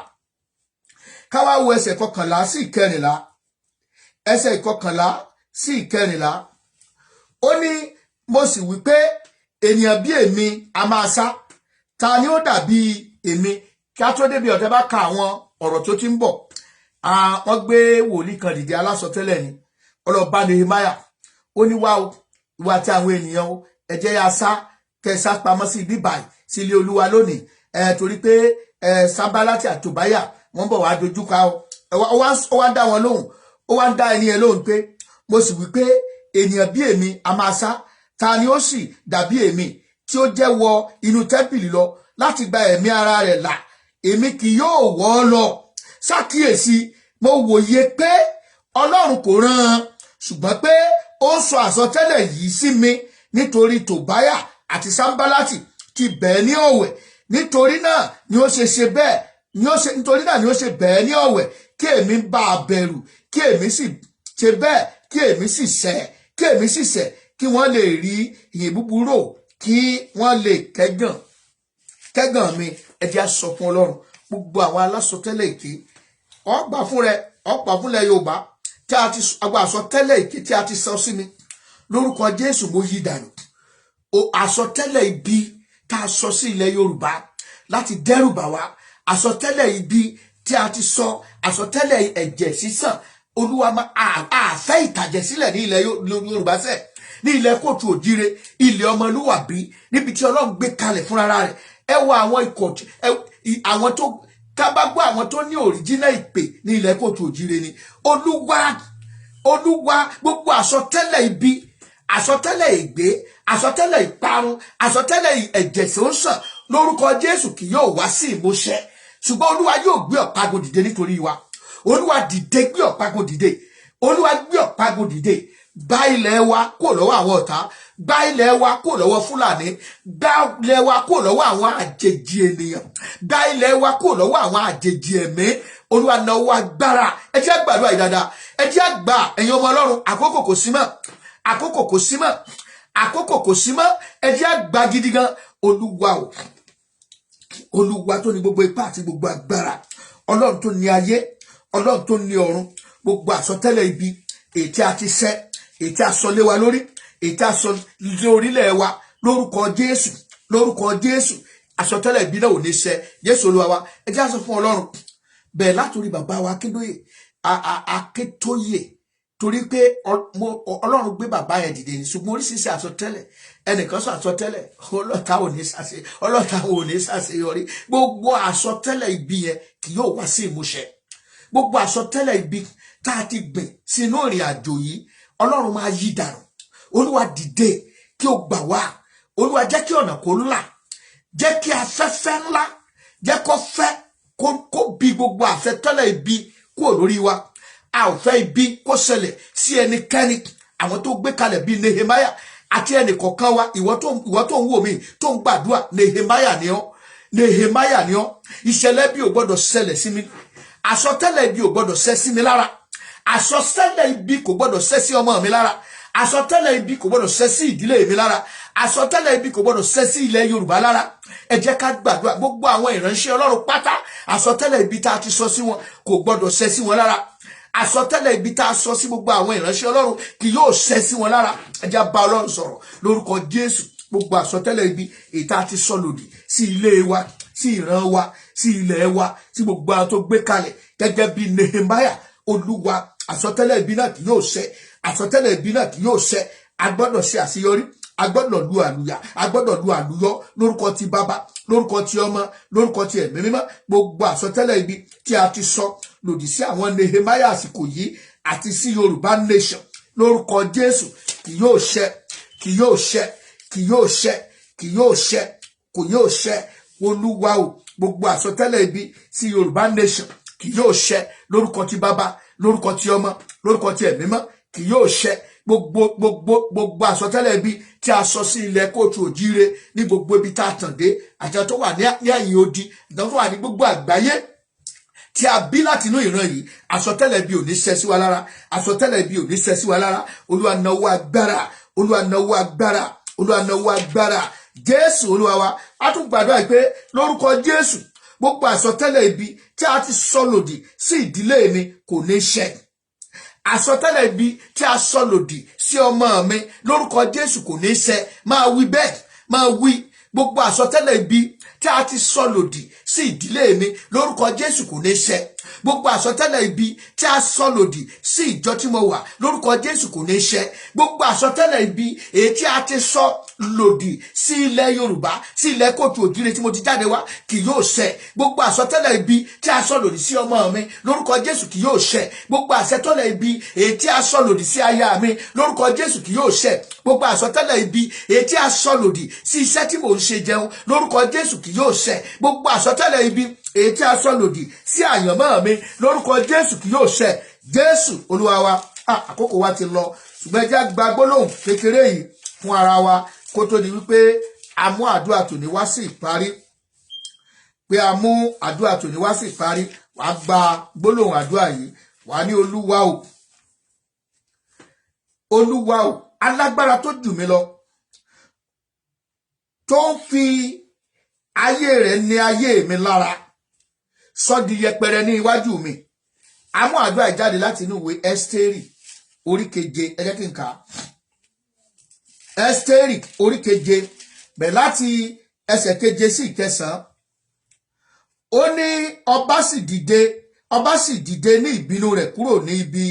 A: ká wá wo ẹsẹ̀ 11 sí 14. Ẹsẹ̀ 11 sí 14. Ó ní mo sì wí pé ènìyàn bí èmi a máa sá, ta ni ó dàbí èmi? Kí a tó débi ọ̀tẹ́ bá ka àwọn ọ̀rọ̀ tó ti ń bọ̀. Wọ́n gbé wòlíì kan dìde alásọtẹ́lẹ̀ ni ọlọ́ba Nehemiah. Ó ní wá o ìwà tí àwọn ènìyàn o ẹ jẹ́ ya sá kẹsà pamọ́ sí ibi báyìí sí ilé Olúwa lónìí torí pé Sanbalati àti Tòbáyà wọ́n bọ̀ wá dojúkọ ó wá dá wọn lóhùn. Ó wá ń dá ẹni ẹ lóhùn pé mo sì wí pé ènìyàn bí èmi a máa sá, ta ni ó sì dàbí èmi tí ó jẹ́ wọ inú tẹ́ḿpìlì lọ láti gba ẹ̀mí ara rẹ̀ là? Èmi kì yóò wọ́ ọ lọ. Ṣàkíyèsí, mo wòye pé Ọlọ́run kò rán, ṣùgbọ́n pé ó sọ àsọtẹ́lẹ̀ yìí sí mi nítorí Tòbáyà àti Sanbalati ti bẹ̀ẹ́ ní ọ̀wẹ̀. Nítorí náà ni ó ṣe bẹ̀ẹ́ ní ọ̀wẹ̀ kí èmi bá a bẹ̀rù, kí èmi sì ṣe bẹ́ẹ̀, kí èmi sì ṣẹ̀, kí wọ́n lè rí ìyìn búburú, kí wọ́n lè kẹ́gàn mi. Ẹ jẹ́ á sọ fún Ọlọ́run gbogbo àwọn alásọtẹ́lẹ̀ èké ọgbà fúnlẹ̀ Yorùbá tí a ti àgbà àsọtẹ́lẹ̀ èké tí a ti sọ sí mi lórúkọ Jésù mo yí dànù. Àsọtẹ́lẹ̀ ibi tá a sọ sí ilẹ̀ Yorùbá láti dẹ́rùbà wá, àsọtẹ́lẹ̀ ibi tí a ti sọ, àsọtẹ́lẹ̀ ẹ̀jẹ̀ sísàn. Olúwa àfẹ́ ìtàjẹ̀sílẹ̀ ní ilẹ̀ Yorùbá sẹ̀, ní ilẹ̀ kóòtù òjíire, ilẹ̀ ọmọlúwàbí, níbi tí Ọlọ́run gbé kalẹ̀ fúnra rẹ̀. Ẹ wo àwọn ikọ̀ àwọn tó kábàgbọ́ àwọn tó ní òríjínà ìpè ní ilẹ̀ kóòtù òjíire ni. Olúwa gbogbo àsọtẹ́lẹ̀ ibi, àsọtẹ́lẹ̀ ègbé, àsọtẹ́lẹ̀ ìparun, àsọtẹ́lẹ̀ ẹ̀jẹ̀ tó ń sàn lórúkọ Jésù kì yóò wá sí ìmúṣẹ. Ṣùgbọ́n Olúwa yóò gbé ọ̀págun dìde nítorí wa. Olúwa dìde gbé ọ̀págun dìde. Olúwa gbé ọ̀págun dìde. Gba ilẹ̀ wa kúrò lọ́wọ́ àwọn ọ̀tá. Gba ilẹ̀ wa kúrò lọ́wọ́ Fúlàní. Gba ilẹ̀ wa kúrò lọ́wọ́ àwọn àjèjì ènìyàn. Gba ilẹ̀ wa kúrò lọ́wọ́ àwọn àjèjì ẹ̀mí. Olúwa nawó agbára. Ẹ jẹ́ á gbàdúrà yìí dáadáa. Ẹ jẹ́ á gbà, ẹ̀yin ọmọ Ọlọ́run, àkókò kò sí mọ́. Àkókò kò sí mọ́. Àkókò kò sí mọ́. Ẹ jẹ́ á gbà gidi gan. Olúwa o. Olúwa tó ní gbogbo ipá àti gbogbo agbára. Ọlọ́run tó ní ayé. Ọlọ́run tó ní ọ̀run. Gbogbo àsọtẹ́lẹ̀ ibi èyí tí a ti ṣẹ́, èyí tí a sọ lé wa lórí, èyí tí a sọ lé orílẹ̀ wa lórúkọ Jésù, lórúkọ Jésù. Àsọtẹ́lẹ̀ ibi náà ò ní ṣẹ. Jésù Olúwa wa. Ẹ jẹ́ á sọ fún Ọlọ́run bẹ́ẹ̀ látòrí bàbá wa Akíntóyè, torí pé Ọlọ́run gbé bàbá yẹn dìde ní, ṣùgbọ́n oríṣiríṣi àsọtẹ́lẹ̀, ẹnìkan sọ àsọtẹ́lẹ̀ ọlọ́ta ò ní ṣàṣeyọrí. Gbogbo àsọtẹ́lẹ̀ ibi yẹn kì yóò wá sí ìmúṣẹ. Gbogbo àsọtẹ́lẹ̀ ibi tá a ti gbìn sínú ìrìn àjò yìí, Ọlọ́run máa yí dànù. Olúwa dìde kí o gbà wá. Olúwa jẹ́ kí ọ̀nà kó là, jẹ́ kí afẹ́fẹ́ ńlá jẹ́ kó fẹ́ kó bí gbogbo àsọtẹ́lẹ̀ ibi kúrò lórí wa. A ò fẹ́ ibi kó ṣẹlẹ̀ sí ẹnikẹ́ni. Àwọn tó gbé kalẹ̀ bíi Nehemiah àti ẹnì kọ̀ọ̀kan wa, ìwọ tó ń wò mí tó ń gbàdúrà, Nehemiah ni ọ́. Ìṣẹ̀lẹ̀ bí ò gbọ́dọ̀ ṣẹlẹ̀ sí mi. Àsọtẹ́lẹ̀ ibi ò gbọ́dọ̀ ṣẹ sí mi lára. Àsọtẹ́lẹ̀ ibi kò gbọ́dọ̀ ṣẹ sí ọmọ mi lára. Àsọtẹ́lẹ̀ ibi kò gbọ́dọ̀ ṣẹ sí ìdílé mi lára. Àsọtẹ́lẹ̀ ibi kò gbọ́dọ̀ ṣẹ sí ilẹ̀ Yorùbá lára. Ẹ jẹ́ ká gbàdúrà gbogbo àwọn ìránṣẹ́ Ọlọ́run pátá. Àsọtẹ́lẹ̀ ibi tá a ti sọ sí wọn kò gbọ́dọ̀ ṣẹ sí wọn lára. Àsọtẹ́lẹ̀ ibi tá a sọ sí gbogbo àwọn ìránṣẹ́ Ọlọ́run kì yóò ṣẹ sí wọn lára. Ẹ jẹ́ bá Ọlọ́run sọ̀rọ̀ lórúkọ Jésù. Gbogbo àsọtẹ́lẹ̀ ibi èyí tá a ti sọ lòdì sí ilé wa, sí ìran wa, sí ilẹ̀ wa, sí gbogbo àwọn tó gbé kalẹ̀ gẹ́gẹ́ bí Nehemiah. Olúwa àsọtẹ́lẹ̀ ibi náà kì yóò ṣẹ. Àsọtẹ́lẹ̀ ibi náà kì yóò ṣẹ. A gbọ́dọ̀ ṣe àṣeyọrí. A gbọ́dọ̀ lu àlùyà. A gbọ́dọ̀ lu àlùyọ lórúkọ ti Bàbá, lórúkọ ti Ọmọ, lórúkọ ti Ẹ̀mí Mímọ́. Gbogbo àsọtẹ́lẹ̀ ibi tí a ti sọ lòdì sí àwọn Nehemiah àsìkò yìí àti sí Yorùbá nation lórúkọ Jésù kì yóò ṣẹ, kì yóò ṣẹ, kì yóò ṣẹ, kì yóò ṣẹ, kò yóò ṣẹ. Olúwa o, gbogbo àsọtẹ́lẹ̀ ibi sí Yorùbá nation kì yóò ṣẹ lórúkọ ti Bàbá, lórúkọ ti Ọmọ, lórúkọ ti Ẹ̀mí Mímọ́. Kì yóò ṣẹ. Gbogbo àsọtẹ́lẹ̀ ibi tí a sọ sí ilẹ̀ kóòtù òjíire ní gbogbo ibi tá a tàn dé, àti tó wà ní ẹ̀yìn odi, àti tó wà ní gbogbo àgbáyé tí a bí láti inú ìran yìí, àsọtẹ́lẹ̀ bí ò ní ṣẹ sí wa lára. Àsọtẹ́lẹ̀ bí ò ní ṣẹ sí wa lára. Olúwa nawó agbára. Olúwa nawó agbára. Olúwa nawó agbára. Jésù Olúwa wa. A tún gbàdúrà pé lórúkọ Jésù gbogbo àsọtẹ́lẹ̀ ibi tí a ti sọ lòdì sí ìdílé mi kò ní ṣẹ. Àsọtẹ́lẹ̀ ibi tí a sọ lòdì sí ọmọ mi lórúkọ Jésù kò ní ṣẹ. Máa wí bẹ́ẹ̀, máa wí. Gbogbo àsọtẹ́lẹ̀ ibi tí a ti sọ lòdì sí ìdílé mi lórúkọ Jésù kò ní ṣẹ. Gbogbo àsọtẹ́lẹ̀ ibi tí a sọ lòdì sí ìjọ tí mo wà lórúkọ Jésù kò ní ṣẹ. Gbogbo àsọtẹ́lẹ̀ ibi èyí tí a ti sọ lòdì sí ilẹ̀ Yorùbá, sí ilẹ̀ kóòtù òjìrè tí mo ti jáde wá kì yóò ṣẹ. Gbogbo àsọtẹ́lẹ̀ ibi tí a sọ lòdì sí ọmọ mi lórúkọ Jésù kì yóò ṣẹ. Gbogbo àsọtẹ́lẹ̀ ibi èyí tí a sọ lòdì sí aya mi lórúkọ Jésù kì yóò ṣẹ. Gbogbo àsọtẹ́lẹ̀ ibi èyí tí a sọ lòdì sí iṣẹ́ tí mò ń ṣe jẹun lórúkọ Jésù kì yóò ṣẹ. Gbogbo àsọtẹ́lẹ̀ ibi èyí tí a sọ lòdì sí àyànmọ́ mi lórúkọ Jésù kì yóò ṣẹ. Jésù Olúwa wa. Àkókò wa ti lọ, ṣùgbọ́n ẹ jẹ́ gba gbólóhùn kékeré yìí fún ara wa kó tó di wípé a mú àdúrà tòní wá sí ìparí. Wà á gba gbólóhùn àdúrà yìí, wà á ní Olúwa o, Olúwa o, alágbára tó jù mí lọ, tó ń fi ayé rẹ̀ ní ayé mi lára, sọ di yẹpẹrẹ ní iwájú mi. A mú àdúrà jáde láti inú ìwé Ẹ́sítérì orí 7, ẹ jẹ́ kí n kà á. Ẹ́sítérì orí 7 bẹ̀ láti ẹsẹ̀ 7 sí 9. Ó ní ọba sì dìde ní ìbínú rẹ̀ kúrò ní ibi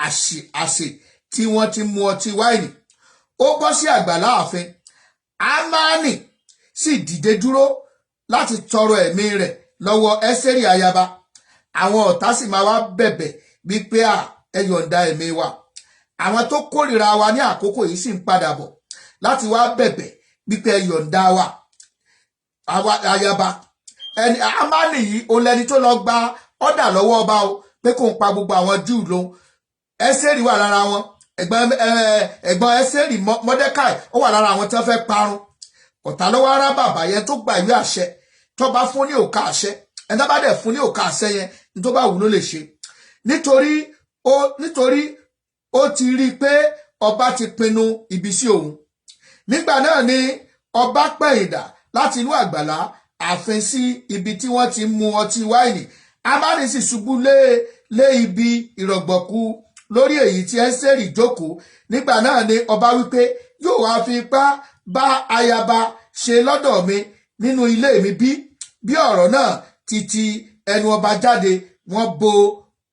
A: àsè tí wọ́n ti mu ọtí wáìnì. Ó bọ́ sí àgbàlá ààfin. Ámánì sì dìde dúró láti tọrọ ẹ̀mí rẹ̀ lọ́wọ́ Ẹ́sítérì ayaba. Àwọn ọ̀tá sì máa wá bẹ̀bẹ̀ wípé ẹ yọ̀ǹda ẹ̀mí wa. Àwọn tó kórìíra wa ní àkókò yìí sì ń padà bọ̀ láti wá bẹ̀bẹ̀ wípé ẹ yọ̀ǹda wa ayaba. Ámánì yìí òun lẹni tó lọ gba ọ́dà lọ́wọ́ ọba o pé kó ń pa gbogbo àwọn Júù lóhun. Ẹ́sítérì wà lára wọn. Ẹ̀gbọ́n Ẹ́sítérì Mọ́dékáì ó wà lára àwọn tí wọ́n fẹ́ parun. Ọ̀tá ló wá rá bàbá yẹn tó gba ìwé àṣẹ tó bá fún ní òkà àṣẹ. Ẹni tó bá dẹ̀ fún ní òkà àṣẹ yẹn ní tó bá wù ló lè ṣe. Nítorí ó ti rí i pé ọba ti pinnu ibi sí òun. Nígbà náà ni ọba pẹ̀yìndà láti inú àgbàlá ààfin sí ibi tí wọ́n ti mu ọtí wáìnì. Ámánì sì ṣubú lé ibi ìrọ̀gbọ̀kú lórí èyí tí Ẹ́sítérì jókòó. Nígbà náà ni ọba wípé yóò wá fi ipá bá ayaba ṣe lọ́dọ̀ mi nínú ilé mi bí ọ̀rọ̀ náà ti ẹnu ọba jáde. Wọ́n bo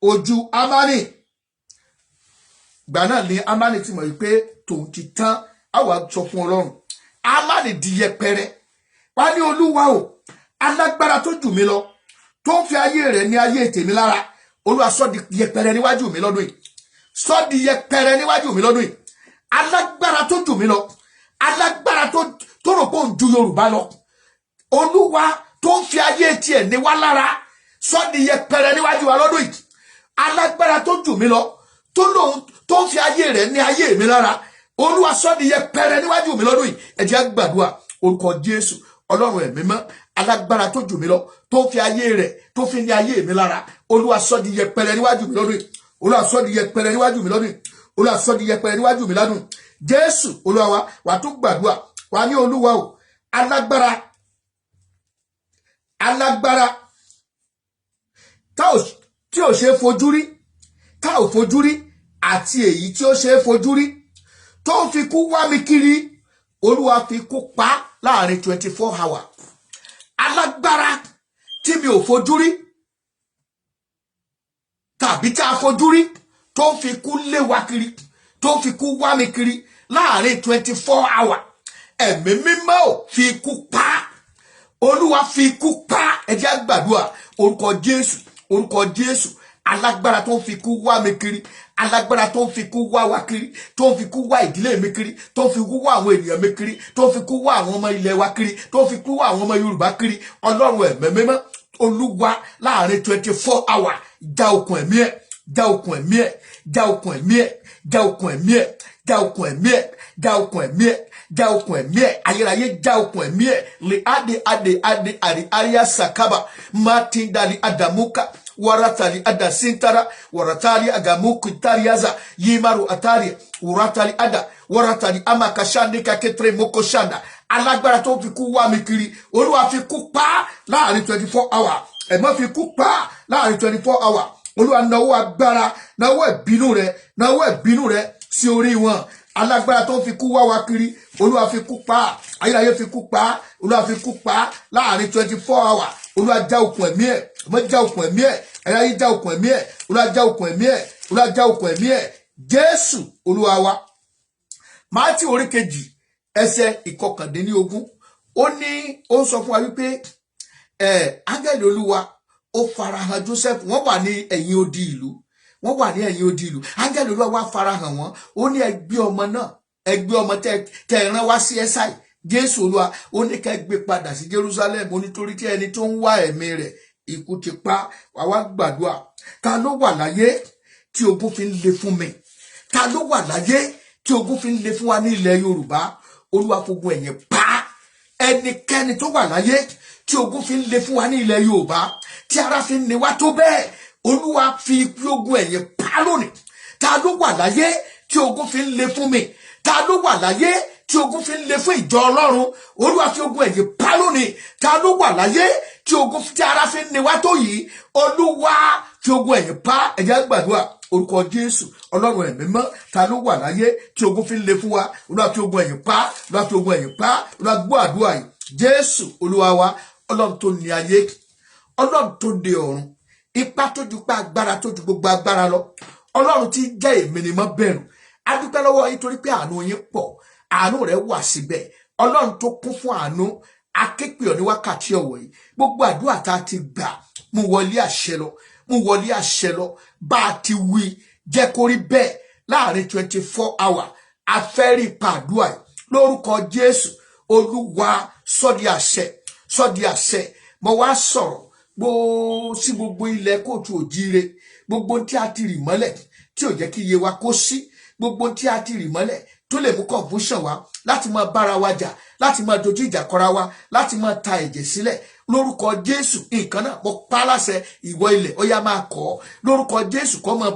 A: ojú Ámánì. Ìgbà náà ni Ámánì ti mọ̀ wípé tòun ti tán. Àwa sọ fún Ọlọ́run. Ámánì di yẹpẹrẹ. Wá ní Olúwa o, alágbára tó jù mí lọ, tó ń fi ayé rẹ̀ ní ayé tèmi lára. Olúwa sọ di yẹpẹrẹ níwájú mi lọ́dún yìí. Sọ di yẹpẹrẹ níwájú mi lọ́dún yìí. Alágbára tó jù mí lọ, alágbára tó rò pé òun ju Yorùbá lọ. Olúwa tó ń fi ayé tiẹ̀ ní wá lára. Sọ di yẹpẹrẹ níwájú wa lọ́dún yìí. Alágbára tó jù mí lọ, tó ń fi ayé rẹ̀ ní ayé mi lára. Olúwa sọ di yẹpẹrẹ níwájú mi lọ́dún yìí. Ẹ jẹ́ gbàdúrà orúkọ Jésù. Ọlọ́run ẹ̀mí mọ́, alágbára tó jù mí lọ, tó fi ayé rẹ̀ tó fi ní ayé mi lára. Olúwa sọ di yẹpẹrẹ níwájú mi lọ́dún yìí. Olúwa sọ di yẹpẹrẹ níwájú mi lọ́dún yìí. Olúwa sọ di yẹpẹrẹ níwájú mi lọ́dún yìí. Jésù Olúwa wa, wà tún gbàdúrà. Wà ní Olúwa o, alágbára tí ò ṣe fojú rí, tá ò fojú rí, àti èyí tí ó ṣe fojú rí, tó ń fi kú wá mi kiri. Olúwa fi kú pa láàrin 24 hours. Alágbára tí mi ò fojú rí tàbí tí a fojú rí, tó ń fi kú lé wa kiri, tó ń fi kú wá mi kiri láàrin 24 hours. Ẹ̀mí mímọ́ ò fi kú pa. Olúwa fi kú pa. Ẹ jẹ́ gbàdúrà orúkọ Jésù, orúkọ Jésù. Alágbára tó ń fi kú wá mi kiri, alágbára tó ń fi kú wá wa kiri, tó ń fi kú wá ìdílé mi kiri, tó ń fi kú wá àwọn ènìyàn mi kiri, tó ń fi kú wá àwọn ọmọ ilẹ̀ wa kiri, tó ń fi kú wá àwọn ọmọ Yorùbá kiri. Ọlọ́run ẹ̀mí mímọ́, Olúwa láàrin 24 hours já okùn ẹ̀mí ẹ̀, já okùn ẹ̀mí ẹ̀, já okùn ẹ̀mí ẹ̀, já okùn ẹ̀mí ẹ̀, já okùn ẹ̀mí ẹ̀, já okùn ẹ̀mí ẹ̀, já okùn ẹ̀mí ẹ̀, ayérayé já okùn ẹ̀mí ẹ̀. Le ade ari aria sakaba martin dali adamuka waratali ada sintara waratali agamuku tariaza yimaru atari uratali ada waratali amakashandi kaketre mokoshanda. alágbára tó fi kú wá mi kiri olúwa fi kú pa láàrin 24 hours ẹ̀mọ́ fi kú pa láàrin 24 hours olúwa nawọ́ agbára nawọ́ ìbínú rẹ sí orí wọn alágbára tó fi kú wá wa kiri olúwa fi kú pa ayérayé fi kú pa olúwa fi kú pa láàrin 24 hours olúwa já okùn ẹ̀mí ẹ̀ ẹ̀mọ́ já okùn ẹ̀mí ẹ̀ ayérayé já okùn ẹ̀mí ẹ̀ olúwa já okùn ẹ̀mí ẹ̀ olúwa já okùn ẹ̀mí ẹ̀ jésù olúwa wa. Mátíù orí kejì ẹsẹ̀ ìkọkàndínlógún ó sọ fún wa wípé áńgẹ́lì olúwa ó farahàn Joseph wọ́n wà ní ẹ̀yìn odi ìlú áńgẹ́lì olúwa wá farahàn wọ́n ó ní ẹgbẹ́ ọmọ náà ẹgbẹ́ ọmọ tẹ rán wá sí ẹsáì jésù olúwa ó ní ká gbé padà sí Jerusalem nítorí tí ẹni tó ń wá ẹ̀mí rẹ̀ ikú ti pa wá gbàdúrà ta ló wà láyé tí ogun fi ń le fún mi ta ló wà láyé tí ogun fi ń le fún wa ní ilẹ̀ Yorùbá olúwa fogun ẹ̀yìn pa ẹnikẹ́ni tó wà láyé tí ogun fi ń le fún wa ní ilẹ̀ Yorùbá tí ara fi ń ni wá tó bẹ́ẹ̀ olúwa fi ogun ẹ̀yìn pa lónìí ta ló wà láyé tí ogun fi ń le fún mi ta ló wà láyé tí ogun fi ń le fún ìjọ Ọlọ́run olúwa fi ogun ẹ̀yìn pa lónìí ta ló wà láyé tí ogun tí ara fi ń ni wá tó yìí olúwa fi ogun ẹ̀yìn pa ẹ̀jẹ̀ gbàdúrà orúkọ Jésù Ọlọ́run ẹ̀mí mọ́ ta ló wà láyé tí ogun fi ń le fún wa olúwa fi ogun ẹ̀yìn pa olúwa fi ogun ẹ̀yìn pa olúwa gbọ́ àdúrà yìí Jésù olúwa wa Ọlọ́run tó ní ayé Ọlọ́run tó dé ọ̀run ipá tó ju pa agbára tó ju gbogbo agbára lọ Ọlọ́run tí jẹ́ èmi ni mọ́ bẹ̀rù adúpẹ́ lọ́wọ́ yín torí pé àánú yín pọ̀ àánú rẹ̀ wà síbẹ̀ Ọlọ́run tó kún fún àánú akéèpé ọ ní wákàtí ọ̀wọ̀ yìí gbogbo àdúrà tá a ti gbà mú wọlé àṣẹ lọ bá a ti wí jẹ́ kó rí bẹ́ẹ̀ láàrin 24 hours afẹ́rí pàdúrà yìí lórúkọ Jésù olúwa sọ́dí àṣẹ mo wá sọ̀rọ̀ sí gbogbo ilẹ̀ kóòtù òjíire gbogbo tí a ti rì mọ́lẹ̀ tí ò jẹ́ kí iye wa kó sí gbogbo tí a ti rì mọ́lẹ̀ tó lè mú confusion wá láti máa bára wa jà láti máa dojú ìjà kọra wa láti máa ta ẹ̀jẹ̀ sílẹ̀ lórúkọ Jésù nǹkan náà mo pa láṣẹ ìwọ ilẹ̀ ó yá máa kọ́ lórúkọ Jésù kó máa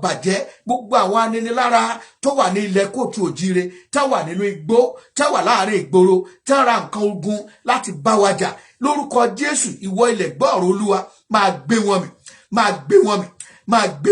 A: bàjẹ́ gbogbo àwọn aninilára tó wà ní ilẹ̀ kóòtù òjíire tá wà nínú igbó tá wà láàrin ìgboro tá ra nǹkan ogun láti bá wa jà lórúkọ Jésù ìwọ ilẹ̀ gbọ́ ọ̀rọ̀ Olúwa máa gbé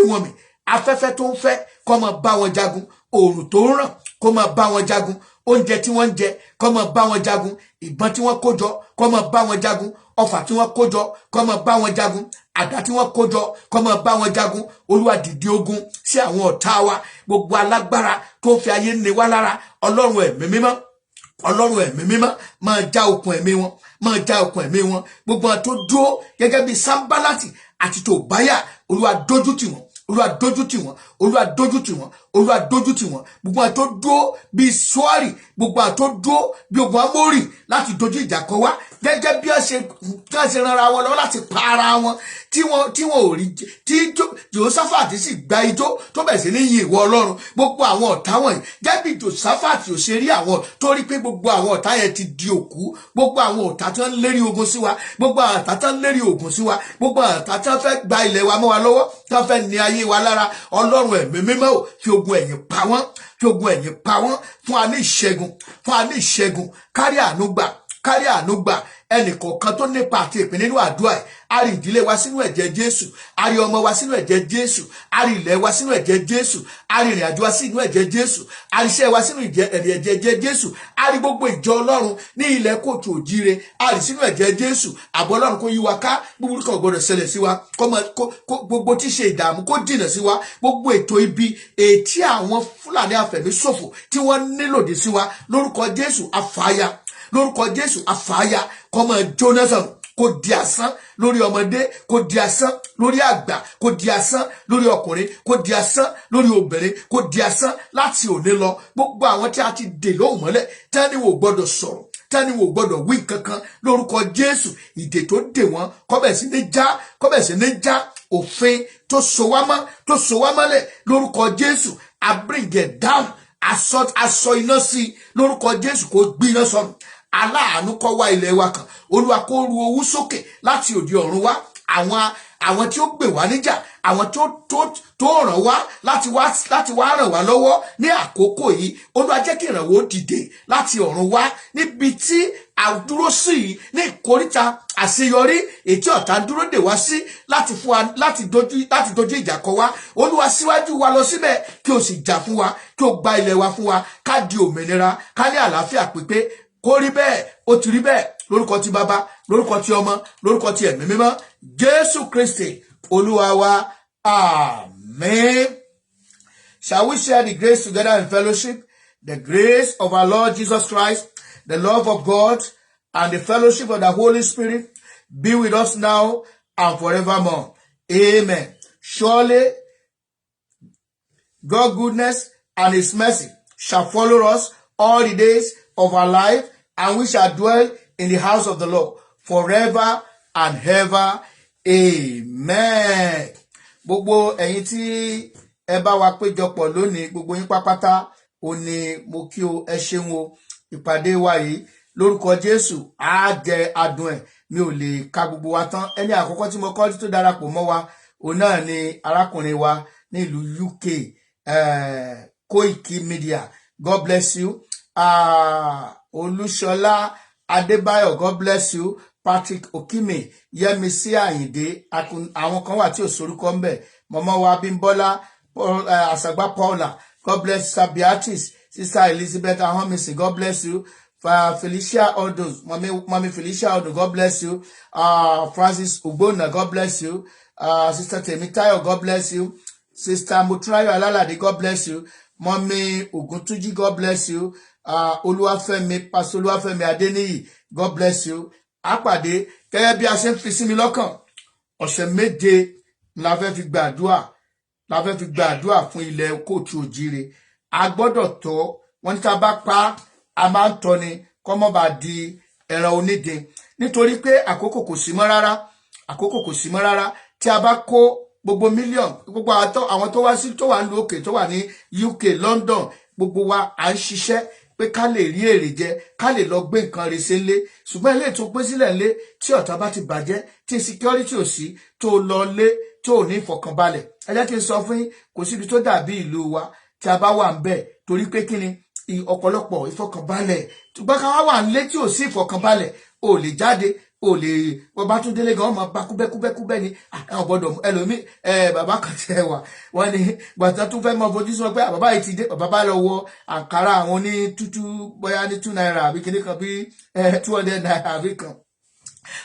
A: wọn mì afẹ́fẹ́ tó ń fẹ́ kó máa bá wọn jagun oòrùn tó ń ràn kó máa bá wọn jagun oúnjẹ tí wọ́n ń jẹ kó máa bá wọn jagun ìbọn tí wọ́n kó jọ kó máa bá wọn jagun ọfà tí wọ́n kó jọ kó máa bá wọn jagun àdá tí wọ́n kó jọ kó máa bá wọn jagun Olúwa dìde ogun sí àwọn ọ̀tá wa gbogbo alágbára tó ń fi ayé ní wá lára Ọlọ́run ẹ̀mí mímọ́ máa já okùn ẹ̀mí wọn gbogbo àwọn tó dúró gẹ́gẹ́ bí Sámbálátì àti Tòbáyà Olúwa dójú tì wọ́n gbogbo àwọn tó dúró bíi Sóárì gbogbo àwọn tó dúró bíi ogun Amórì láti dojú ìjà kọ wá gẹ́gẹ́ bí wọ́n ṣe ránra wọn lọ láti pa ara wọn tí wọn ò rí tí Jèhóṣáfátì sì gba ijó tó bẹ̀rẹ̀ sí ní yin ìwọ Ọlọ́run gbogbo àwọn ọ̀tá wọ̀nyí gẹ́gẹ́ bí Jèhóṣáfátì ò ṣe rí àwọn torí pé gbogbo àwọn ọ̀tá yẹn ti di òkú gbogbo àwọn ọ̀tá tó ń lérí ogun sí wa gbogbo àwọn ọ̀tá tó ń lérí ogun sí wa gbogbo àwọn ọ̀tá tó fẹ́ gba ilẹ̀ wa mọ́ wa lọ́wọ́ tó fẹ́ ní ayé wa lára Ọlọ́run ẹ̀mí mímọ́ ò fi ogun ẹ̀yìn pa wọ́n fún wa ní ìṣẹ́gun kárí àánú gbà ẹnìkọ̀ọ̀kan tó nípa àti ìpín nínú àdúrà ẹ̀ a rí ìdílé wa sínú ẹ̀jẹ̀ Jésù a rí ọmọ wa sínú ẹ̀jẹ̀ Jésù a rí ilẹ̀ wa sínú ẹ̀jẹ̀ Jésù a rí ìrìn àjò wa sínú ẹ̀jẹ̀ Jésù a rí iṣẹ́ wa sínú ẹ̀jẹ̀ Jésù a rí gbogbo ìjọ Ọlọ́run ní ilẹ̀ kóòtù òjíire a rí sínú ẹ̀jẹ̀ Jésù ààbò Ọlọ́run kó yí wa ká gbogbo kan gbọdọ̀ ṣẹlẹ̀ sí wa gbogbo tí ṣe ìdààmú kó jìnà sí wa gbogbo ètò ibi ètí àwọn Fúlàní afẹ̀míṣòfò tí wọ́n nílòdì sí wa lórúkọ Jésù àfàáyà kó máa jóná sọ̀rọ̀ kó di asán lórí ọmọdé kó di asán lórí àgbà kó di asán lórí ọkùnrin kó di asán lórí obìnrin kó di asán láti òní lọ gbogbo àwọn tí a ti dè lóhùn mọ́lẹ̀ tani wò gbọ́dọ̀ sọ̀rọ̀ tani wò gbọ́dọ̀ wí kankan lórúkọ Jésù ìdè tó dè wọ́n kó bẹ̀ sí ní já òfin tó so wá mọ́lẹ̀ lórúkọ Jésù I bring it down aṣọ iná sí lórúkọ Jésù kó gbiná sọnù aláàánú kó wá ilẹ̀ wa kan Olúwa kó ru owú sókè láti òde ọ̀run wá àwọn tí ó gbè wá níjà, àwọn tó ràn wá láti wá ràn wá lọ́wọ́ ní àkókò yìí. Olúwa jẹ́ kí ìrànwọ́ dìde láti ọ̀run wá níbi tí àdúró sí yìí, ní ìkóríta àṣeyọrí èyí tí ọ̀tá dúró dè wá sí láti fún wa láti dojú ìjà kọ wá. Olúwa síwájú wa lọ síbẹ̀ kí o sì jà fún wa, kí o gba ilẹ̀ wa fún wa, ká di òmìnira, ká ní àlàáfíà pípé. Kó rí bẹ́ẹ̀, ó ti rí bẹ́ẹ̀ lórúkọ ti Baba, lórúkọ ti Ọmọ, lórúkọ ti Ẹ̀mí Mímọ́. Jésù Kristi Olúwa wa. Amen. Shall we share the grace together in fellowship? The grace of our Lord Jesus Christ, the love of God, and the fellowship of the Holy Spirit be with us now and forevermore. Amen. Surely, God's goodness and His mercy shall follow us all the days of our life, and we shall dwell in the house of the Lord forever and ever. Amen. Gbogbo ẹ̀yin tí ẹ bá wa péjọpọ̀ lónìí, gbogbo yín pápátá, ó ní mo kí o, ẹ ṣeun o. Ìpàdé wa yìí lórúkọ Jésù á jẹ adùn ẹ̀, mi ò lè ka gbogbo wa tán. Ẹni àkọ́kọ́ tí mo kọ́ tó darapọ̀ mọ́ wa, òun náà ni arákùnrin wa ní ìlú UK, Koiki Media. God bless you. Olúṣọlá Adébáyọ̀, God bless you. Patrick Okime, Yẹmisí Àyìndé, àwọn kan wà tí ò sorúkọ ń bẹ̀. Mọ̀mọ́ wa Bímbọ́lá, Àṣàgbá Paula, God bless Sister Beatrice, Sister Elizabeth Ahomisi, God bless you. Felicia Odos, Mommy Felicia Odos, God bless you. Francis Ugbona, God bless you. Sister Temitayo, God bless you. Sister Mutrayo Alalade, God bless you. Mommy Oguntuji, God bless you. Olúwafẹ́mi, Pastor Olúwafẹ́mi Adéníyì, God bless you. Àpàdé gẹ́gẹ́ bí a ṣe ń fi sí mi lọ́kàn, ọ̀sẹ̀ méje la fẹ́ fi gbàdúrà fún ilẹ̀ kóòtù òjíire. A gbọ́dọ̀ tọ́, wọ́n ní tá bá pa, a máa ń tọ́ ni kó má bàa di ẹran onídin, nítorí pé àkókò kò sí mọ́ rárá. Tí a bá kó gbogbo mílíọ̀nù, gbogbo àwọn tó wá ní òkè, tó wà ní UK, London, gbogbo wa à ń ṣiṣẹ́ pé ká lè rí èrè jẹ, ká lè lọ gbé nǹkan rẹ̀ sílé. Ṣùgbọ́n ilé tó gbé sílẹ̀ lé, tí ọ̀tá bá ti bàjẹ́, tí security ò sí, tó lọ lé, tó ní ìfọ̀kànbalẹ̀. Ẹ jẹ́ kí n sọ fún yín, kò síbi tó dàbí ìlú wa tí a bá wà ń bẹ̀, torí pé kí ni ọ̀pọ̀lọpọ̀ ìfọ̀kànbalẹ̀. Ṣùgbọ́n ká wà ń lé tí ò sí ìfọ̀kànbalẹ̀, ò lè jáde, ò lè, wọ́n bá tún délé gan, ọmọ bá kúbẹ́kúbẹ́ ni. Àwọn gbọ́dọ̀ ẹlòmíì, bàbá kan tẹ wà, wọ́n ní gbàtà tún fẹ́ mọ fojú sọ pé bàbá yìí ti dé, bàbá bá lọ wọ àǹkárá àwọn ní bóyá ní 2 naira àbí kíní kan, bí 200 naira àbí kan.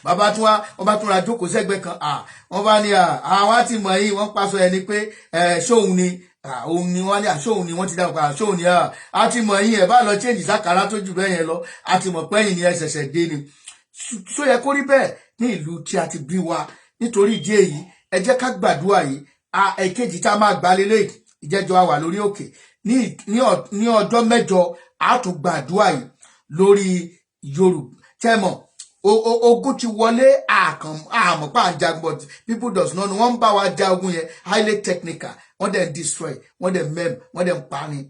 A: Bàbá tún wá, wọ́n bá tún ra jókòó sẹ́gbẹ́ kan, wọ́n bá ní àwọn àti mọ̀ yìí, wọ́n pàṣọ ẹni pé ṣóhun ni òun ni wọ́n ní àṣóhun ni wọ́n ti dáhùn pé àṣóhun ni àti mọ̀ yìí, ẹ̀ bá lọ change sákàrá tó jù bẹ́ẹ̀ yẹn lọ, àti mọ̀ pẹ́yìn ni ẹ ṣẹ̀ṣẹ̀ dé ni. Só yẹ kó rí bẹ́ẹ̀ ní ìlú tí a ti bí wa. Nítorí ìdí èyí, ẹ jẹ́ ká gbàdúrà yìí. Èkejì tá a máa gbà lélẹ̀, ìjẹ́jọ́ a wà lórí òkè ní ọjọ́ mẹ́jọ, a tún gbàdúrà yìí lórí Yorùbá. Tẹ́mọ̀ ogun ti wọlé, àmọ́ pa ń jagun, but people does not know. Wọ́n ń bá wa ja ogun yẹn highly technical, wọ́n dẹ̀ destroy, wọ́n dẹ̀ mem, wọ́n dẹ̀ pani.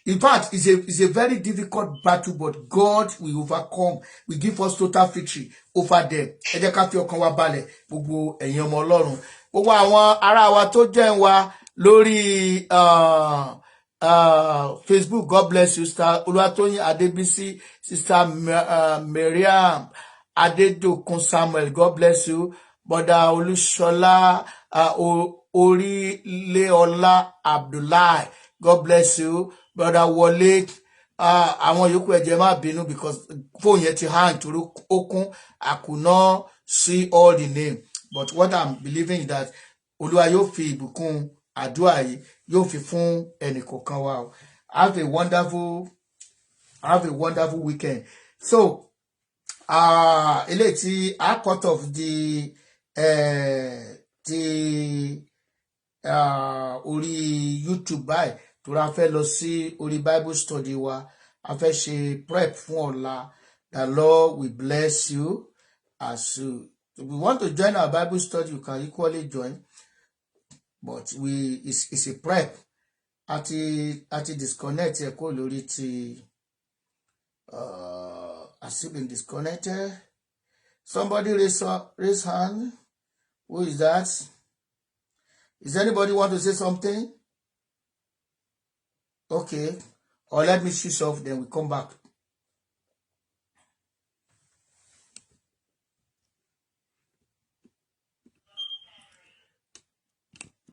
A: In fact, it's a very difficult battle, but God will overcome. We give us total victory over them. Ẹ jẹ́ ká fi ọkàn wa balẹ̀, gbogbo ẹ̀yin ọmọ Ọlọ́run. Gbogbo àwọn ará wa tó jẹ́ wa lórí Facebook, God bless you. Sister Olúwatóyìn Adébísí, Sister Mariam Adédòkun Samuel, God bless you. Brother Olúṣọlá Oríléọlá Abdullahi, God bless you. Brother Wọlé, àwọn yòókù ẹ jẹ́ má bínú because phone yẹn ti hang torí ó kún. I could not see all the name, but what I'm believing is that Olúwa yóò fi ìbùkún àdúrà yìí, yóò fi fún ẹnìkọ̀ọ̀kan wa o. Have a wonderful weekend. So eléyìí tí I cut off the orí YouTube báyìí, tó ra fẹ́ lọ sí orí Bible study wa, a fẹ́ ṣe prep fún ọ̀la. The Lord will bless you as you. If you want to join our Bible study, you can equally join, but it's a prep. Àti disconnect ẹ kó lórí ti has been disconnected. Somebody raise hand. Who is that? Is anybody want to say something? Okay. Or let me switch off, then we come back.